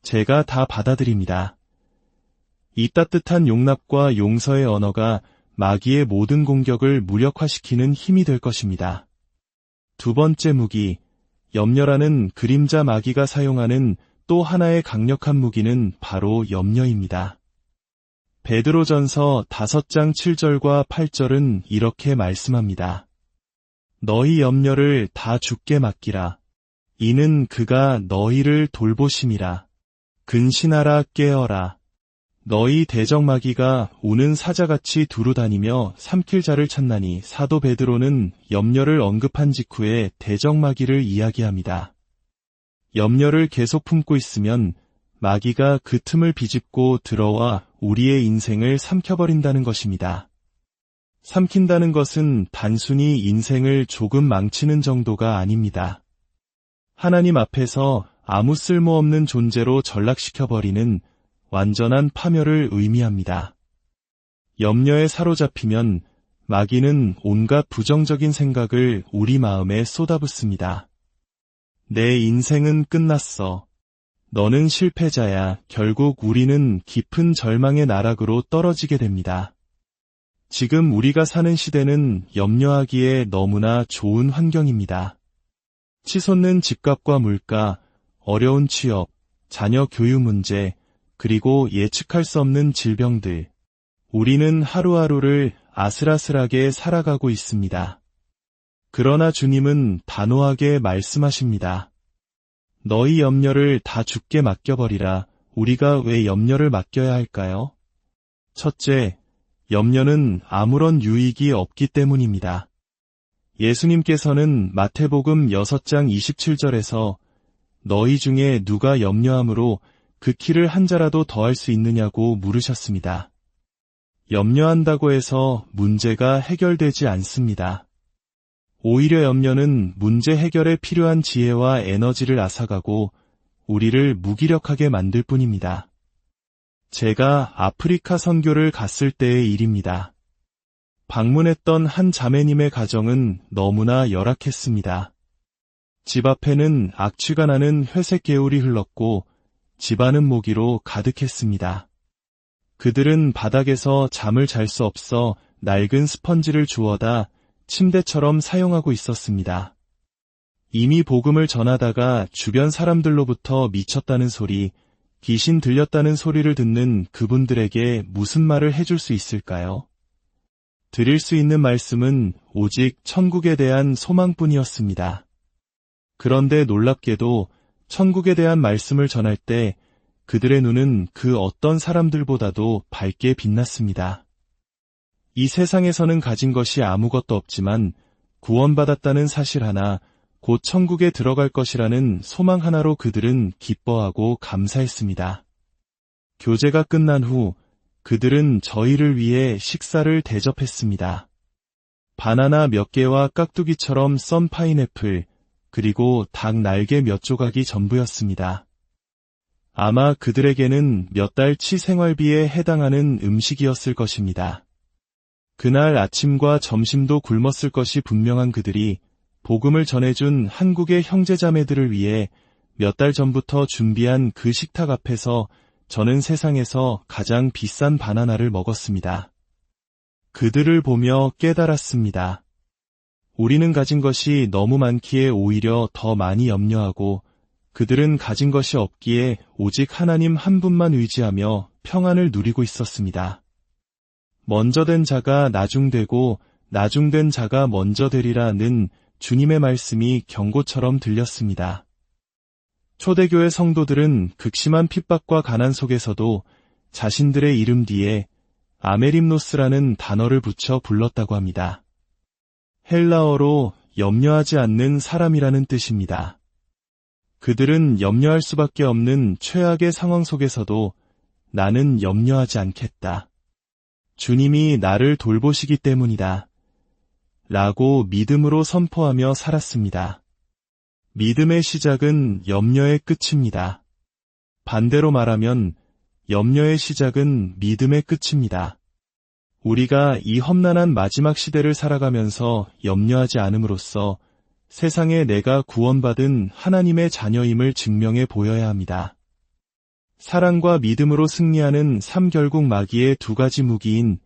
제가 다 받아들입니다. 이 따뜻한 용납과 용서의 언어가 마귀의 모든 공격을 무력화시키는 힘이 될 것입니다. 두 번째 무기, 염려라는 그림자 마귀가 사용하는 또 하나의 강력한 무기는 바로 염려입니다. 베드로전서 5장 7절과 8절은 이렇게 말씀합니다. 너희 염려를 다 주께 맡기라. 이는 그가 너희를 돌보심이라. 근신하라 깨어라. 너희 대적마귀가 우는 사자같이 두루다니며 삼킬 자를 찾나니. 사도 베드로는 염려를 언급한 직후에 대적마귀를 이야기합니다. 염려를 계속 품고 있으면 마귀가 그 틈을 비집고 들어와 우리의 인생을 삼켜버린다는 것입니다. 삼킨다는 것은 단순히 인생을 조금 망치는 정도가 아닙니다. 하나님 앞에서 아무 쓸모없는 존재로 전락시켜버리는 완전한 파멸을 의미합니다. 염려에 사로잡히면 마귀는 온갖 부정적인 생각을 우리 마음에 쏟아붓습니다. 내 인생은 끝났어. 너는 실패자야. 결국 우리는 깊은 절망의 나락으로 떨어지게 됩니다. 지금 우리가 사는 시대는 염려하기에 너무나 좋은 환경입니다. 치솟는 집값과 물가, 어려운 취업, 자녀 교육 문제, 그리고 예측할 수 없는 질병들. 우리는 하루하루를 아슬아슬하게 살아가고 있습니다. 그러나 주님은 단호하게 말씀하십니다. 너희 염려를 다 주께 맡겨버리라. 우리가 왜 염려를 맡겨야 할까요? 첫째, 염려는 아무런 유익이 없기 때문입니다. 예수님께서는 마태복음 6장 27절에서 너희 중에 누가 염려함으로 그 키를 한 자라도 더할 수 있느냐고 물으셨습니다. 염려한다고 해서 문제가 해결되지 않습니다. 오히려 염려는 문제 해결에 필요한 지혜와 에너지를 앗아가고 우리를 무기력하게 만들 뿐입니다. 제가 아프리카 선교를 갔을 때의 일입니다. 방문했던 한 자매님의 가정은 너무나 열악했습니다. 집 앞에는 악취가 나는 회색 개울이 흘렀고 집안은 모기로 가득했습니다. 그들은 바닥에서 잠을 잘 수 없어 낡은 스펀지를 주워다 침대처럼 사용하고 있었습니다. 이미 복음을 전하다가 주변 사람들로부터 미쳤다는 소리, 귀신 들렸다는 소리를 듣는 그분들에게 무슨 말을 해줄 수 있을까요? 드릴 수 있는 말씀은 오직 천국에 대한 소망뿐이었습니다. 그런데 놀랍게도 천국에 대한 말씀을 전할 때 그들의 눈은 그 어떤 사람들보다도 밝게 빛났습니다. 이 세상에서는 가진 것이 아무것도 없지만 구원받았다는 사실 하나, 곧 천국에 들어갈 것이라는 소망 하나로 그들은 기뻐하고 감사했습니다. 교제가 끝난 후 그들은 저희를 위해 식사를 대접했습니다. 바나나 몇 개와 깍두기처럼 썬 파인애플, 그리고 닭 날개 몇 조각이 전부였습니다. 아마 그들에게는 몇 달치 생활비에 해당하는 음식이었을 것입니다. 그날 아침과 점심도 굶었을 것이 분명한 그들이 복음을 전해준 한국의 형제자매들을 위해 몇 달 전부터 준비한 그 식탁 앞에서 저는 세상에서 가장 비싼 바나나를 먹었습니다. 그들을 보며 깨달았습니다. 우리는 가진 것이 너무 많기에 오히려 더 많이 염려하고 그들은 가진 것이 없기에 오직 하나님 한 분만 의지하며 평안을 누리고 있었습니다. 먼저 된 자가 나중되고 나중된 자가 먼저 되리라는 주님의 말씀이 경고처럼 들렸습니다. 초대교회 성도들은 극심한 핍박과 가난 속에서도 자신들의 이름 뒤에 아메림노스라는 단어를 붙여 불렀다고 합니다. 헬라어로 염려하지 않는 사람이라는 뜻입니다. 그들은 염려할 수밖에 없는 최악의 상황 속에서도 나는 염려하지 않겠다. 주님이 나를 돌보시기 때문이다. 라고 믿음으로 선포하며 살았습니다. 믿음의 시작은 염려의 끝입니다. 반대로 말하면 염려의 시작은 믿음의 끝입니다. 우리가 이 험난한 마지막 시대를 살아가면서 염려하지 않음으로써 세상에 내가 구원받은 하나님의 자녀임을 증명해 보여야 합니다. 사랑과 믿음으로 승리하는 삼결국 마귀의 두 가지 무기인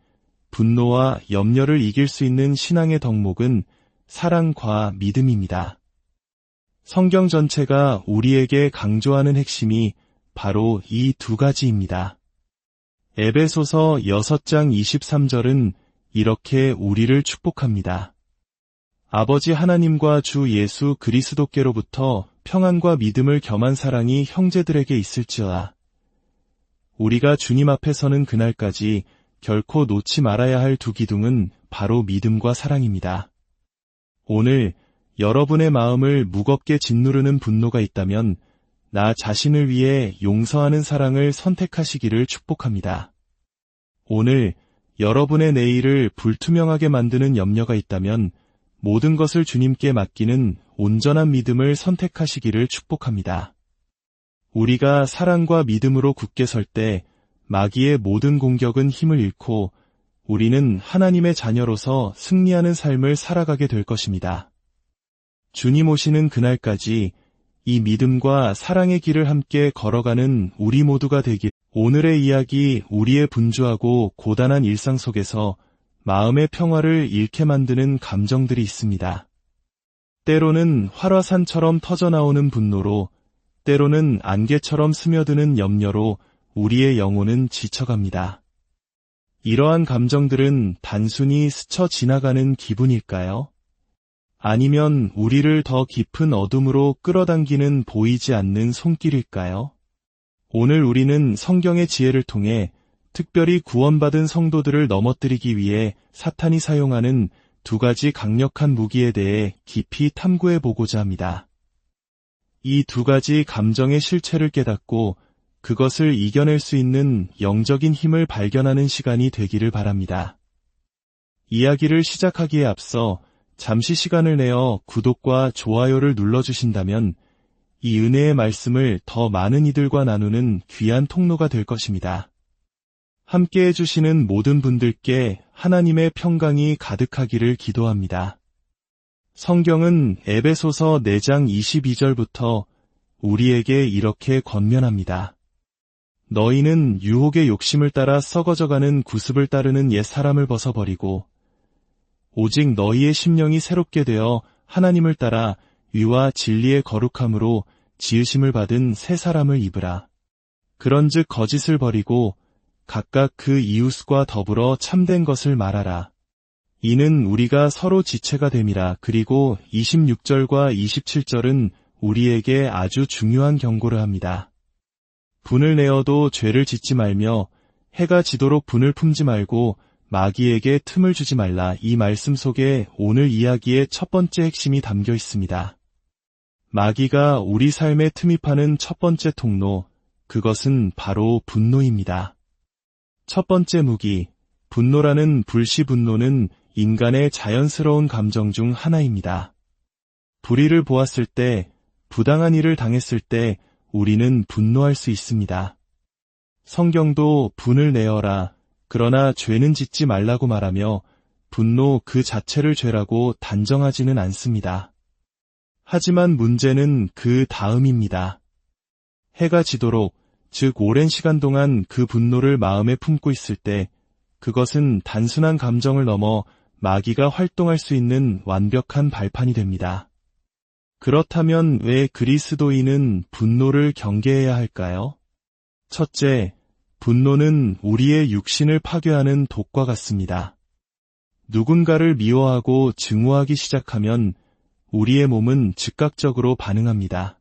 분노와 염려를 이길 수 있는 신앙의 덕목은 사랑과 믿음입니다. 성경 전체가 우리에게 강조하는 핵심이 바로 이 두 가지입니다. 에베소서 6장 23절은 이렇게 우리를 축복합니다. 아버지 하나님과 주 예수 그리스도께로부터 평안과 믿음을 겸한 사랑이 형제들에게 있을지어다. 우리가 주님 앞에 서는 그날까지 결코 놓지 말아야 할 두 기둥은 바로 믿음과 사랑입니다. 오늘 여러분의 마음을 무겁게 짓누르는 분노가 있다면 나 자신을 위해 용서하는 사랑을 선택하시기를 축복합니다. 오늘 여러분의 내일을 불투명하게 만드는 염려가 있다면 모든 것을 주님께 맡기는 온전한 믿음을 선택하시기를 축복합니다. 우리가 사랑과 믿음으로 굳게 설 때 마귀의 모든 공격은 힘을 잃고 우리는 하나님의 자녀로서 승리하는 삶을 살아가게 될 것입니다. 주님 오시는 그날까지 이 믿음과 사랑의 길을 함께 걸어가는 우리 모두가 되길. 오늘의 이야기 우리의 분주하고 고단한 일상 속에서 마음의 평화를 잃게 만드는 감정들이 있습니다. 때로는 활화산처럼 터져나오는 분노로, 때로는 안개처럼 스며드는 염려로 우리의 영혼은 지쳐갑니다. 이러한 감정들은 단순히 스쳐 지나가는 기분일까요? 아니면 우리를 더 깊은 어둠으로 끌어당기는 보이지 않는 손길일까요? 오늘 우리는 성경의 지혜를 통해 특별히 구원받은 성도들을 넘어뜨리기 위해 사탄이 사용하는 두 가지 강력한 무기에 대해 깊이 탐구해 보고자 합니다. 이 두 가지 감정의 실체를 깨닫고 그것을 이겨낼 수 있는 영적인 힘을 발견하는 시간이 되기를 바랍니다. 이야기를 시작하기에 앞서 잠시 시간을 내어 구독과 좋아요를 눌러주신다면 이 은혜의 말씀을 더 많은 이들과 나누는 귀한 통로가 될 것입니다. 함께 해주시는 모든 분들께 하나님의 평강이 가득하기를 기도합니다. 성경은 에베소서 4장 22절부터 우리에게 이렇게 권면합니다. 너희는 유혹의 욕심을 따라 썩어져가는 구습을 따르는 옛 사람을 벗어버리고 오직 너희의 심령이 새롭게 되어 하나님을 따라 의와 진리의 거룩함으로 지으심을 받은 새 사람을 입으라. 그런즉 거짓을 버리고 각각 그 이웃과 더불어 참된 것을 말하라. 이는 우리가 서로 지체가 됨이라. 그리고 26절과 27절은 우리에게 아주 중요한 경고를 합니다. 분을 내어도 죄를 짓지 말며 해가 지도록 분을 품지 말고 마귀에게 틈을 주지 말라. 이 말씀 속에 오늘 이야기의 첫 번째 핵심이 담겨 있습니다. 마귀가 우리 삶에 틈입하는 첫 번째 통로, 그것은 바로 분노입니다. 첫 번째 무기, 분노라는 불시분노는 인간의 자연스러운 감정 중 하나입니다. 불의를 보았을 때, 부당한 일을 당했을 때 우리는 분노할 수 있습니다. 성경도 분을 내어라, 그러나 죄는 짓지 말라고 말하며 분노 그 자체를 죄라고 단정하지는 않습니다. 하지만 문제는 그 다음입니다. 해가 지도록, 즉 오랜 시간 동안 그 분노를 마음에 품고 있을 때 그것은 단순한 감정을 넘어 마귀가 활동할 수 있는 완벽한 발판이 됩니다. 그렇다면 왜 그리스도인은 분노를 경계해야 할까요? 첫째, 분노는 우리의 육신을 파괴하는 독과 같습니다. 누군가를 미워하고 증오하기 시작하면 우리의 몸은 즉각적으로 반응합니다.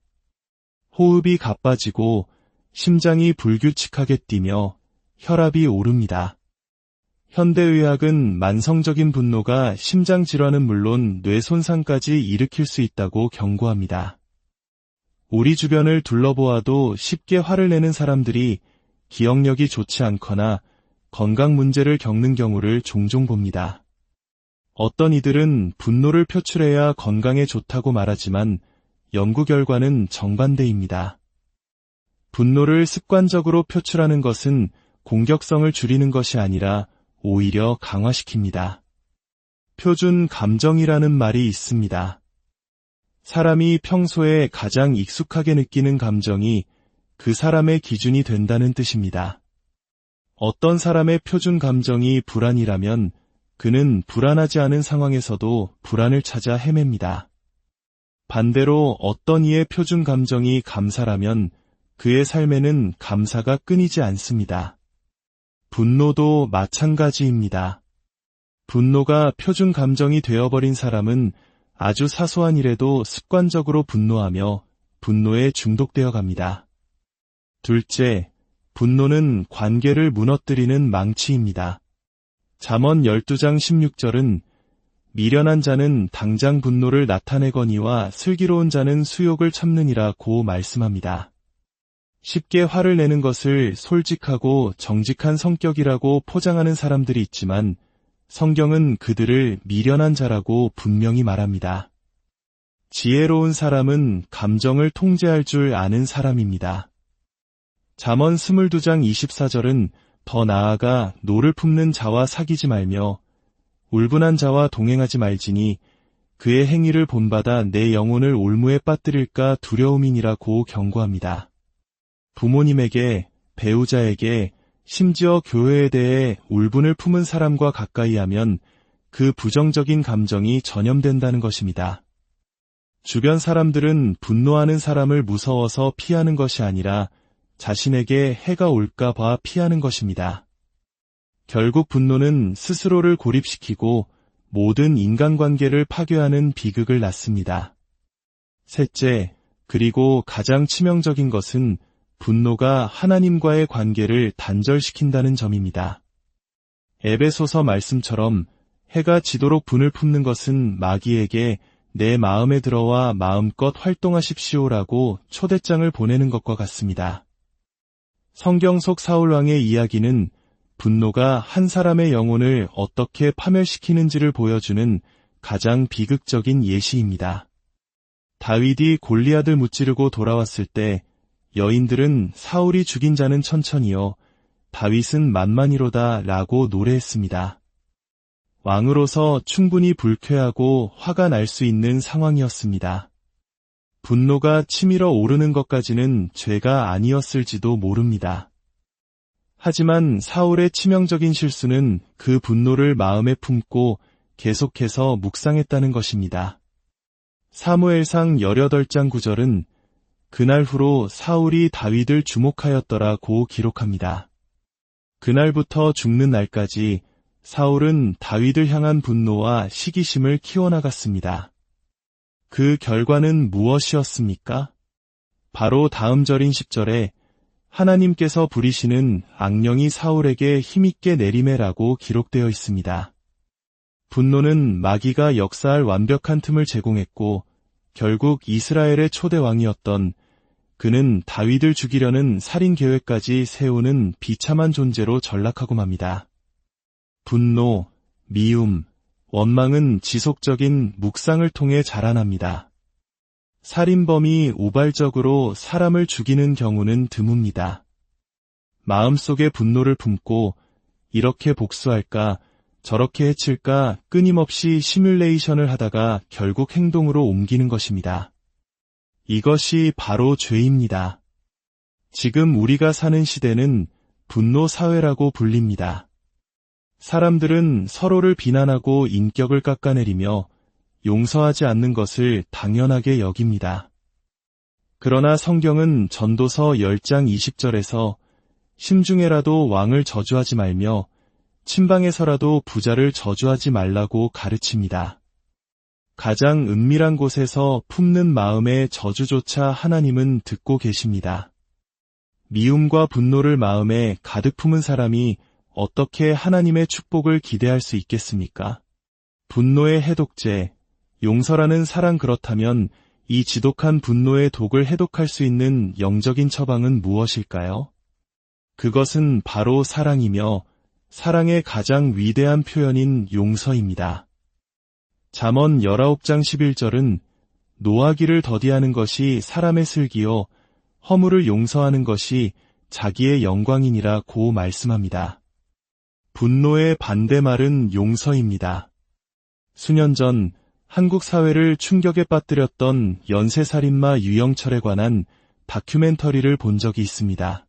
호흡이 가빠지고 심장이 불규칙하게 뛰며 혈압이 오릅니다. 현대의학은 만성적인 분노가 심장질환은 물론 뇌 손상까지 일으킬 수 있다고 경고합니다. 우리 주변을 둘러보아도 쉽게 화를 내는 사람들이 기억력이 좋지 않거나 건강 문제를 겪는 경우를 종종 봅니다. 어떤 이들은 분노를 표출해야 건강에 좋다고 말하지만 연구 결과는 정반대입니다. 분노를 습관적으로 표출하는 것은 공격성을 줄이는 것이 아니라 오히려 강화시킵니다. 표준 감정이라는 말이 있습니다. 사람이 평소에 가장 익숙하게 느끼는 감정이 그 사람의 기준이 된다는 뜻입니다. 어떤 사람의 표준 감정이 불안이라면 그는 불안하지 않은 상황에서도 불안을 찾아 헤맵니다. 반대로 어떤 이의 표준 감정이 감사라면 그의 삶에는 감사가 끊이지 않습니다. 분노도 마찬가지입니다. 분노가 표준 감정이 되어버린 사람은 아주 사소한 일에도 습관적으로 분노하며 분노에 중독되어 갑니다. 둘째, 분노는 관계를 무너뜨리는 망치입니다. 잠언 12장 16절은 미련한 자는 당장 분노를 나타내거니와 슬기로운 자는 수욕을 참느니라고 말씀합니다. 쉽게 화를 내는 것을 솔직하고 정직한 성격이라고 포장하는 사람들이 있지만 성경은 그들을 미련한 자라고 분명히 말합니다. 지혜로운 사람은 감정을 통제할 줄 아는 사람입니다. 잠언 22장 24절은 더 나아가 노를 품는 자와 사귀지 말며 울분한 자와 동행하지 말지니 그의 행위를 본받아 내 영혼을 올무에 빠뜨릴까 두려움이니라고 경고합니다. 부모님에게, 배우자에게, 심지어 교회에 대해 울분을 품은 사람과 가까이 하면 그 부정적인 감정이 전염된다는 것입니다. 주변 사람들은 분노하는 사람을 무서워서 피하는 것이 아니라 자신에게 해가 올까 봐 피하는 것입니다. 결국 분노는 스스로를 고립시키고 모든 인간관계를 파괴하는 비극을 낳습니다. 셋째, 그리고 가장 치명적인 것은 분노가 하나님과의 관계를 단절시킨다는 점입니다. 에베소서 말씀처럼 해가 지도록 분을 품는 것은 마귀에게 내 마음에 들어와 마음껏 활동하십시오라고 초대장을 보내는 것과 같습니다. 성경 속 사울왕의 이야기는 분노가 한 사람의 영혼을 어떻게 파멸시키는지를 보여주는 가장 비극적인 예시입니다. 다윗이 골리앗을 무찌르고 돌아왔을 때 여인들은 사울이 죽인 자는 천천히요, 다윗은 만만이로다 라고 노래했습니다. 왕으로서 충분히 불쾌하고 화가 날 수 있는 상황이었습니다. 분노가 치밀어 오르는 것까지는 죄가 아니었을지도 모릅니다. 하지만 사울의 치명적인 실수는 그 분노를 마음에 품고 계속해서 묵상했다는 것입니다. 사무엘상 18장 9절은 그날 후로 사울이 다윗을 주목하였더라고 기록합니다. 그날부터 죽는 날까지 사울은 다윗을 향한 분노와 시기심을 키워나갔습니다. 그 결과는 무엇이었습니까? 바로 다음 절인 10절에 하나님께서 부리시는 악령이 사울에게 힘있게 내리매라고 기록되어 있습니다. 분노는 마귀가 역사할 완벽한 틈을 제공했고 결국 이스라엘의 초대 왕이었던 그는 다윗을 죽이려는 살인 계획까지 세우는 비참한 존재로 전락하고 맙니다. 분노, 미움, 원망은 지속적인 묵상을 통해 자라납니다. 살인범이 우발적으로 사람을 죽이는 경우는 드뭅니다. 마음속에 분노를 품고 이렇게 복수할까, 저렇게 해칠까 끊임없이 시뮬레이션을 하다가 결국 행동으로 옮기는 것입니다. 이것이 바로 죄입니다. 지금 우리가 사는 시대는 분노 사회라고 불립니다. 사람들은 서로를 비난하고 인격을 깎아내리며 용서하지 않는 것을 당연하게 여깁니다. 그러나 성경은 전도서 10장 20절에서 심중에라도 왕을 저주하지 말며 침방에서라도 부자를 저주하지 말라고 가르칩니다. 가장 은밀한 곳에서 품는 마음의 저주조차 하나님은 듣고 계십니다. 미움과 분노를 마음에 가득 품은 사람이 어떻게 하나님의 축복을 기대할 수 있겠습니까? 분노의 해독제, 용서라는 사랑. 그렇다면 이 지독한 분노의 독을 해독할 수 있는 영적인 처방은 무엇일까요? 그것은 바로 사랑이며 사랑의 가장 위대한 표현인 용서입니다. 잠언 19장 11절은 노하기를 더디하는 것이 사람의 슬기요 허물을 용서하는 것이 자기의 영광이니라고 말씀합니다. 분노의 반대말은 용서입니다. 수년 전 한국 사회를 충격에 빠뜨렸던 연쇄살인마 유영철에 관한 다큐멘터리를 본 적이 있습니다.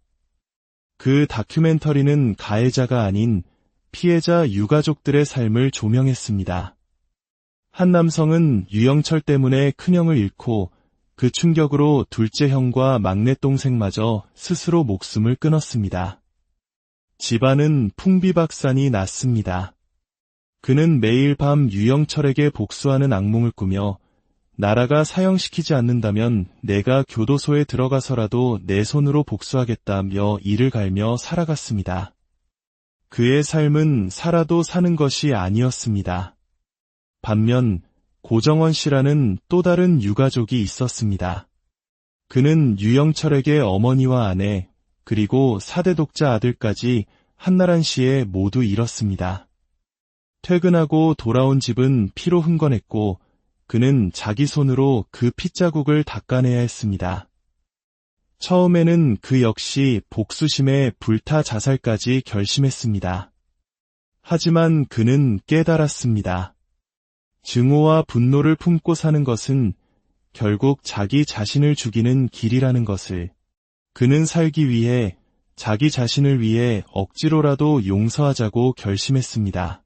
그 다큐멘터리는 가해자가 아닌 피해자 유가족들의 삶을 조명했습니다. 한 남성은 유영철 때문에 큰형을 잃고 그 충격으로 둘째 형과 막내 동생마저 스스로 목숨을 끊었습니다. 집안은 풍비박산이 났습니다. 그는 매일 밤 유영철에게 복수하는 악몽을 꾸며 나라가 사형시키지 않는다면 내가 교도소에 들어가서라도 내 손으로 복수하겠다며 이를 갈며 살아갔습니다. 그의 삶은 살아도 사는 것이 아니었습니다. 반면 고정원 씨라는 또 다른 유가족이 있었습니다. 그는 유영철에게 어머니와 아내 그리고 4대 독자 아들까지 한나란시에 모두 잃었습니다. 퇴근하고 돌아온 집은 피로 흥건했고 그는 자기 손으로 그 핏자국을 닦아내야 했습니다. 처음에는 그 역시 복수심에 불타 자살까지 결심했습니다. 하지만 그는 깨달았습니다. 증오와 분노를 품고 사는 것은 결국 자기 자신을 죽이는 길이라는 것을. 그는 살기 위해 자기 자신을 위해 억지로라도 용서하자고 결심했습니다.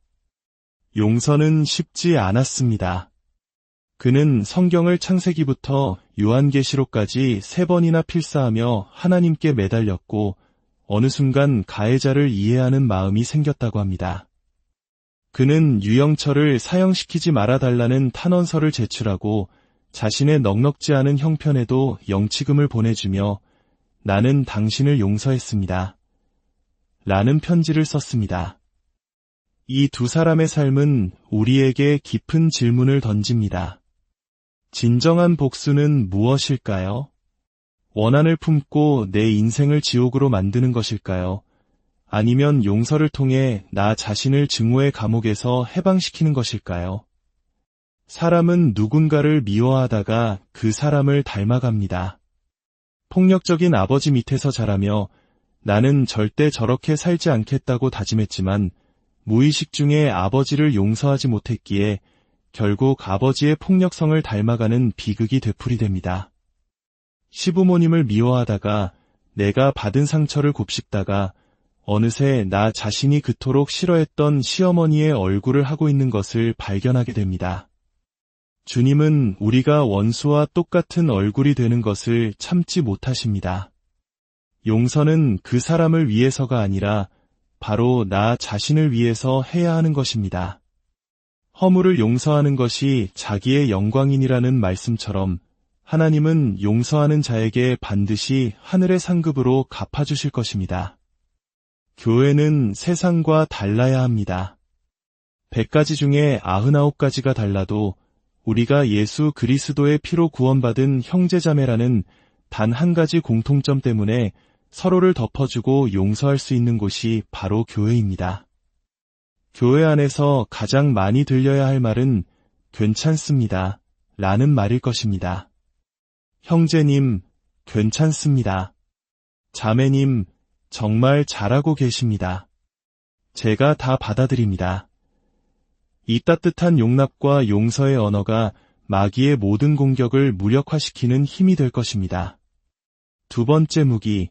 용서는 쉽지 않았습니다. 그는 성경을 창세기부터 요한계시록까지 3번이나 필사하며 하나님께 매달렸고 어느 순간 가해자를 이해하는 마음이 생겼다고 합니다. 그는 유영철을 사형시키지 말아달라는 탄원서를 제출하고 자신의 넉넉지 않은 형편에도 영치금을 보내주며 나는 당신을 용서했습니다. 라는 편지를 썼습니다. 이 두 사람의 삶은 우리에게 깊은 질문을 던집니다. 진정한 복수는 무엇일까요? 원한을 품고 내 인생을 지옥으로 만드는 것일까요? 아니면 용서를 통해 나 자신을 증오의 감옥에서 해방시키는 것일까요? 사람은 누군가를 미워하다가 그 사람을 닮아갑니다. 폭력적인 아버지 밑에서 자라며 나는 절대 저렇게 살지 않겠다고 다짐했지만 무의식 중에 아버지를 용서하지 못했기에 결국 아버지의 폭력성을 닮아가는 비극이 되풀이됩니다. 시부모님을 미워하다가 내가 받은 상처를 곱씹다가 어느새 나 자신이 그토록 싫어했던 시어머니의 얼굴을 하고 있는 것을 발견하게 됩니다. 주님은 우리가 원수와 똑같은 얼굴이 되는 것을 참지 못하십니다. 용서는 그 사람을 위해서가 아니라 바로 나 자신을 위해서 해야 하는 것입니다. 허물을 용서하는 것이 자기의 영광이니라는 말씀처럼 하나님은 용서하는 자에게 반드시 하늘의 상급으로 갚아주실 것입니다. 교회는 세상과 달라야 합니다. 100가지 중에 99가지가 달라도 우리가 예수 그리스도의 피로 구원받은 형제자매라는 단 한 가지 공통점 때문에 서로를 덮어주고 용서할 수 있는 곳이 바로 교회입니다. 교회 안에서 가장 많이 들려야 할 말은 괜찮습니다. 라는 말일 것입니다. 형제님, 괜찮습니다. 자매님, 정말 잘하고 계십니다. 제가 다 받아들입니다. 이 따뜻한 용납과 용서의 언어가 마귀의 모든 공격을 무력화시키는 힘이 될 것입니다. 두 번째 무기,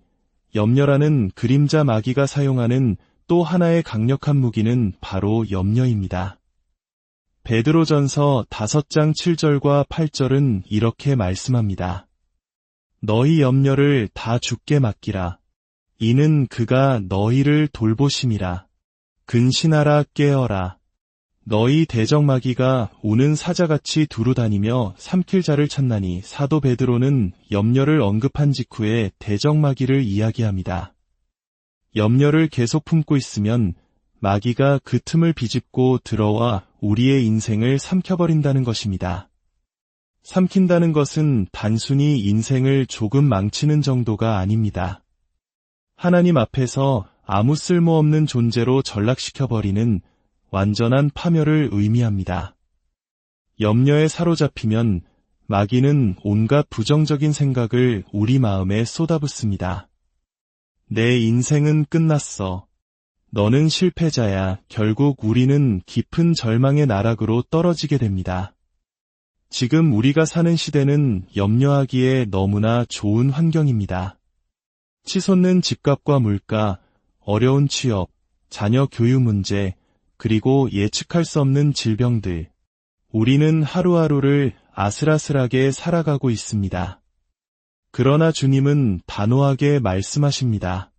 염려라는 그림자 마귀가 사용하는 또 하나의 강력한 무기는 바로 염려입니다. 베드로전서 5장 7절과 8절은 이렇게 말씀합니다. 너희 염려를 다 주께 맡기라. 이는 그가 너희를 돌보심이라. 근신하라 깨어라. 너희 대적마귀가 우는 사자같이 두루다니며 삼킬 자를 찾나니. 사도 베드로는 염려를 언급한 직후에 대적마귀를 이야기합니다. 염려를 계속 품고 있으면 마귀가 그 틈을 비집고 들어와 우리의 인생을 삼켜버린다는 것입니다. 삼킨다는 것은 단순히 인생을 조금 망치는 정도가 아닙니다. 하나님 앞에서 아무 쓸모없는 존재로 전락시켜버리는 완전한 파멸을 의미합니다. 염려에 사로잡히면 마귀는 온갖 부정적인 생각을 우리 마음에 쏟아붓습니다. 내 인생은 끝났어. 너는 실패자야. 결국 우리는 깊은 절망의 나락으로 떨어지게 됩니다. 지금 우리가 사는 시대는 염려하기에 너무나 좋은 환경입니다. 치솟는 집값과 물가, 어려운 취업, 자녀 교육 문제, 그리고 예측할 수 없는 질병들. 우리는 하루하루를 아슬아슬하게 살아가고 있습니다. 그러나 주님은 단호하게 말씀하십니다.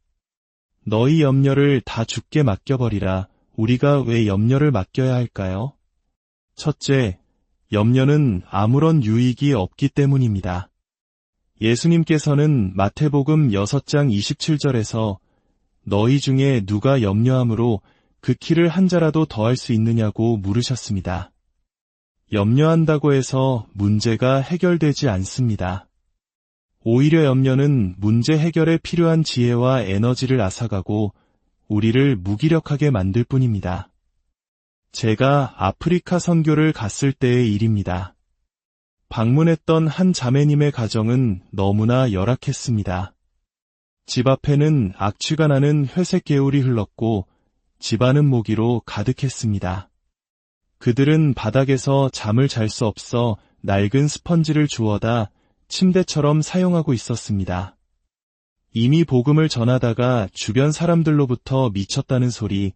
너희 염려를 다 주께 맡겨버리라. 우리가 왜 염려를 맡겨야 할까요? 첫째, 염려는 아무런 유익이 없기 때문입니다. 예수님께서는 마태복음 6장 27절에서 너희 중에 누가 염려함으로 그 키를 한 자라도 더할 수 있느냐고 물으셨습니다. 염려한다고 해서 문제가 해결되지 않습니다. 오히려 염려는 문제 해결에 필요한 지혜와 에너지를 앗아가고 우리를 무기력하게 만들 뿐입니다. 제가 아프리카 선교를 갔을 때의 일입니다. 방문했던 한 자매님의 가정은 너무나 열악했습니다. 집 앞에는 악취가 나는 회색 개울이 흘렀고 집안은 모기로 가득했습니다. 그들은 바닥에서 잠을 잘 수 없어 낡은 스펀지를 주워다 침대처럼 사용하고 있었습니다. 이미 복음을 전하다가 주변 사람들로부터 미쳤다는 소리,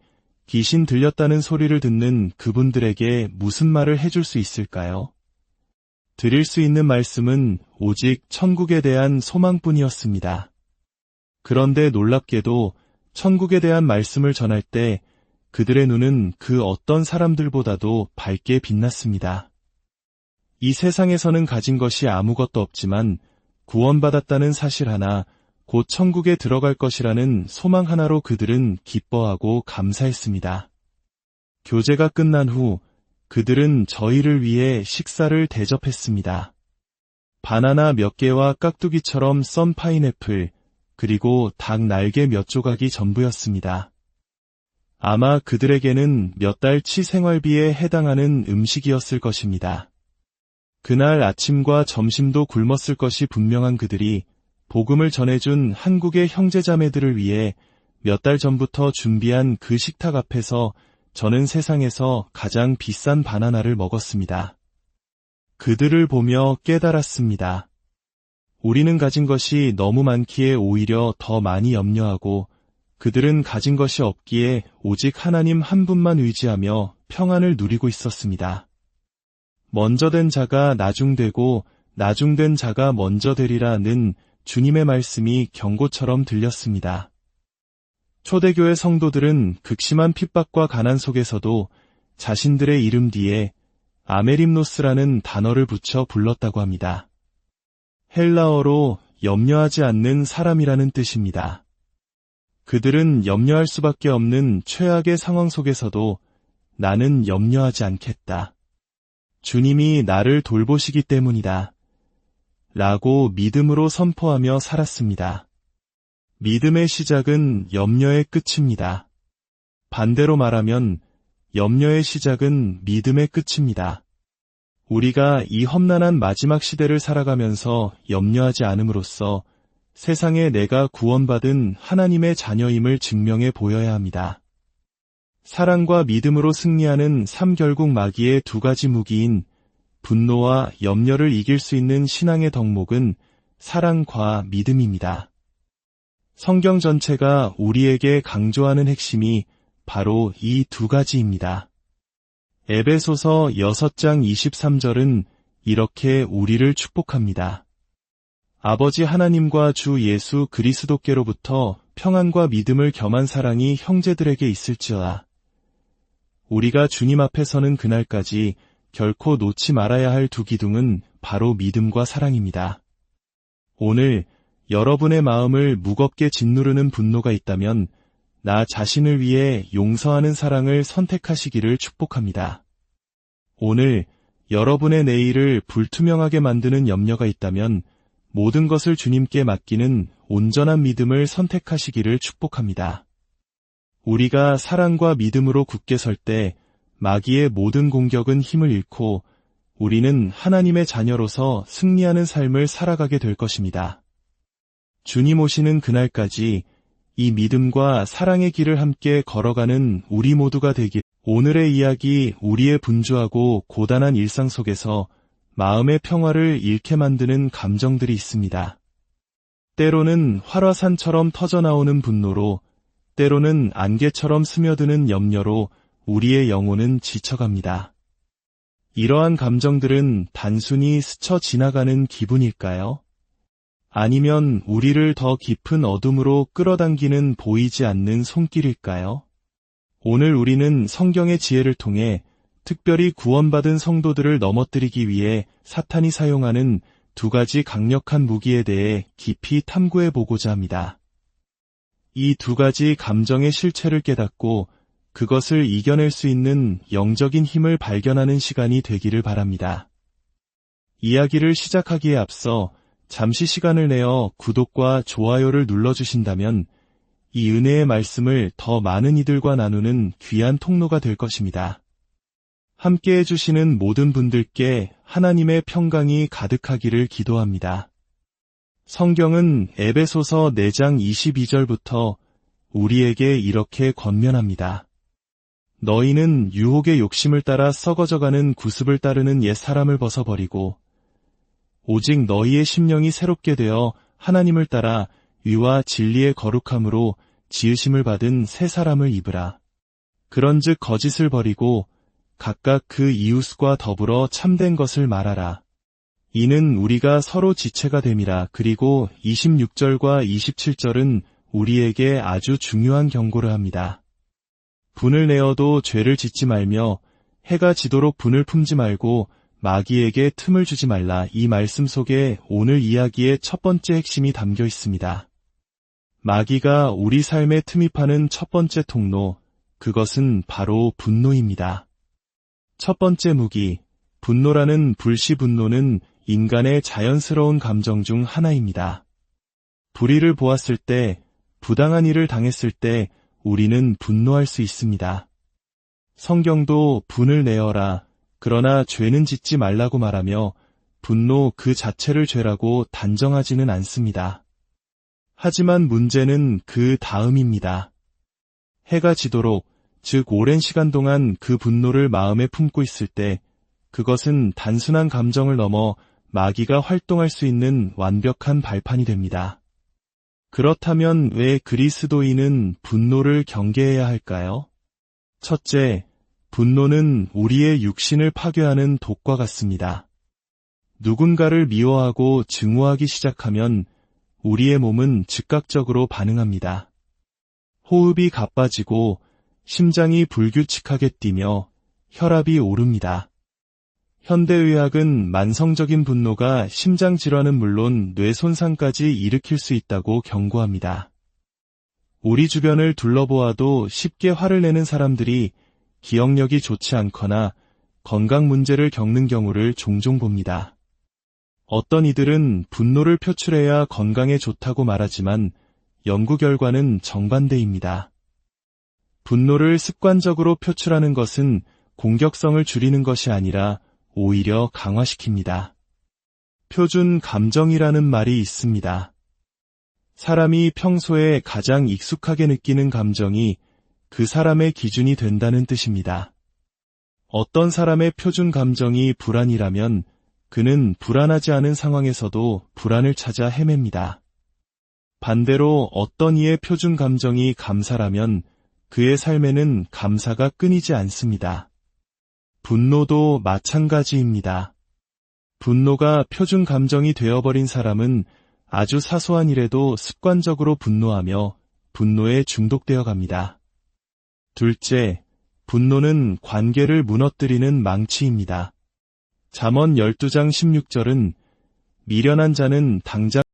귀신 들렸다는 소리를 듣는 그분들에게 무슨 말을 해줄 수 있을까요? 드릴 수 있는 말씀은 오직 천국에 대한 소망뿐이었습니다. 그런데 놀랍게도 천국에 대한 말씀을 전할 때 그들의 눈은 그 어떤 사람들보다도 밝게 빛났습니다. 이 세상에서는 가진 것이 아무것도 없지만 구원받았다는 사실 하나, 곧 천국에 들어갈 것이라는 소망 하나로 그들은 기뻐하고 감사했습니다. 교제가 끝난 후 그들은 저희를 위해 식사를 대접했습니다. 바나나 몇 개와 깍두기처럼 썬 파인애플, 그리고 닭 날개 몇 조각이 전부였습니다. 아마 그들에게는 몇 달치 생활비에 해당하는 음식이었을 것입니다. 그날 아침과 점심도 굶었을 것이 분명한 그들이 복음을 전해준 한국의 형제자매들을 위해 몇 달 전부터 준비한 그 식탁 앞에서 저는 세상에서 가장 비싼 바나나를 먹었습니다. 그들을 보며 깨달았습니다. 우리는 가진 것이 너무 많기에 오히려 더 많이 염려하고 그들은 가진 것이 없기에 오직 하나님 한 분만 의지하며 평안을 누리고 있었습니다. 먼저 된 자가 나중되고 나중된 자가 먼저 되리라는 주님의 말씀이 경고처럼 들렸습니다. 초대교회 성도들은 극심한 핍박과 가난 속에서도 자신들의 이름 뒤에 아메림노스라는 단어를 붙여 불렀다고 합니다. 헬라어로 염려하지 않는 사람이라는 뜻입니다. 그들은 염려할 수밖에 없는 최악의 상황 속에서도 나는 염려하지 않겠다. 주님이 나를 돌보시기 때문이다. 라고 믿음으로 선포하며 살았습니다. 믿음의 시작은 염려의 끝입니다. 반대로 말하면 염려의 시작은 믿음의 끝입니다. 우리가 이 험난한 마지막 시대를 살아가면서 염려하지 않음으로써 세상에 내가 구원받은 하나님의 자녀임을 증명해 보여야 합니다. 사랑과 믿음으로 승리하는 삼결국 마귀의 두 가지 무기인 분노와 염려를 이길 수 있는 신앙의 덕목은 사랑과 믿음입니다. 성경 전체가 우리에게 강조하는 핵심이 바로 이 두 가지입니다. 에베소서 6장 23절은 이렇게 우리를 축복합니다. 아버지 하나님과 주 예수 그리스도께로부터 평안과 믿음을 겸한 사랑이 형제들에게 있을지어다. 우리가 주님 앞에 서는 그날까지 결코 놓지 말아야 할 두 기둥은 바로 믿음과 사랑입니다. 오늘 여러분의 마음을 무겁게 짓누르는 분노가 있다면 나 자신을 위해 용서하는 사랑을 선택하시기를 축복합니다. 오늘 여러분의 내일을 불투명하게 만드는 염려가 있다면 모든 것을 주님께 맡기는 온전한 믿음을 선택하시기를 축복합니다. 우리가 사랑과 믿음으로 굳게 설 때 마귀의 모든 공격은 힘을 잃고 우리는 하나님의 자녀로서 승리하는 삶을 살아가게 될 것입니다. 주님 오시는 그날까지 이 믿음과 사랑의 길을 함께 걸어가는 우리 모두가 되길. 오늘의 이야기, 우리의 분주하고 고단한 일상 속에서 마음의 평화를 잃게 만드는 감정들이 있습니다. 때로는 활화산처럼 터져나오는 분노로, 때로는 안개처럼 스며드는 염려로 우리의 영혼은 지쳐갑니다. 이러한 감정들은 단순히 스쳐 지나가는 기분일까요? 아니면 우리를 더 깊은 어둠으로 끌어당기는 보이지 않는 손길일까요? 오늘 우리는 성경의 지혜를 통해 특별히 구원받은 성도들을 넘어뜨리기 위해 사탄이 사용하는 두 가지 강력한 무기에 대해 깊이 탐구해 보고자 합니다. 이 두 가지 감정의 실체를 깨닫고 그것을 이겨낼 수 있는 영적인 힘을 발견하는 시간이 되기를 바랍니다. 이야기를 시작하기에 앞서 잠시 시간을 내어 구독과 좋아요를 눌러주신다면 이 은혜의 말씀을 더 많은 이들과 나누는 귀한 통로가 될 것입니다. 함께 해주시는 모든 분들께 하나님의 평강이 가득하기를 기도합니다. 성경은 에베소서 4장 22절부터 우리에게 이렇게 권면합니다. 너희는 유혹의 욕심을 따라 썩어져가는 구습을 따르는 옛 사람을 벗어버리고 오직 너희의 심령이 새롭게 되어 하나님을 따라 위와 진리의 거룩함으로 지으심을 받은 새 사람을 입으라. 그런즉 거짓을 버리고 각각 그 이웃과 더불어 참된 것을 말하라. 이는 우리가 서로 지체가 됨이라. 그리고 26절과 27절은 우리에게 아주 중요한 경고를 합니다. 분을 내어도 죄를 짓지 말며 해가 지도록 분을 품지 말고 마귀에게 틈을 주지 말라. 이 말씀 속에 오늘 이야기의 첫 번째 핵심이 담겨 있습니다. 마귀가 우리 삶에 틈입하는 첫 번째 통로, 그것은 바로 분노입니다. 첫 번째 무기, 분노라는 불시분노는 인간의 자연스러운 감정 중 하나입니다. 불의를 보았을 때, 부당한 일을 당했을 때 우리는 분노할 수 있습니다. 성경도 분을 내어라, 그러나 죄는 짓지 말라고 말하며 분노 그 자체를 죄라고 단정하지는 않습니다. 하지만 문제는 그 다음입니다. 해가 지도록, 즉 오랜 시간 동안 그 분노를 마음에 품고 있을 때 그것은 단순한 감정을 넘어 마귀가 활동할 수 있는 완벽한 발판이 됩니다. 그렇다면 왜 그리스도인은 분노를 경계해야 할까요? 첫째, 분노는 우리의 육신을 파괴하는 독과 같습니다. 누군가를 미워하고 증오하기 시작하면 우리의 몸은 즉각적으로 반응합니다. 호흡이 가빠지고 심장이 불규칙하게 뛰며 혈압이 오릅니다. 현대의학은 만성적인 분노가 심장 질환은 물론 뇌 손상까지 일으킬 수 있다고 경고합니다. 우리 주변을 둘러보아도 쉽게 화를 내는 사람들이 기억력이 좋지 않거나 건강 문제를 겪는 경우를 종종 봅니다. 어떤 이들은 분노를 표출해야 건강에 좋다고 말하지만 연구 결과는 정반대입니다. 분노를 습관적으로 표출하는 것은 공격성을 줄이는 것이 아니라 오히려 강화시킵니다. 표준 감정이라는 말이 있습니다. 사람이 평소에 가장 익숙하게 느끼는 감정이 그 사람의 기준이 된다는 뜻입니다. 어떤 사람의 표준 감정이 불안이라면 그는 불안하지 않은 상황에서도 불안을 찾아 헤맵니다. 반대로 어떤 이의 표준 감정이 감사라면 그의 삶에는 감사가 끊이지 않습니다. 분노도 마찬가지입니다. 분노가 표준 감정이 되어버린 사람은 아주 사소한 일에도 습관적으로 분노하며 분노에 중독되어 갑니다. 둘째, 분노는 관계를 무너뜨리는 망치입니다. 잠언 12장 16절은 미련한 자는 당장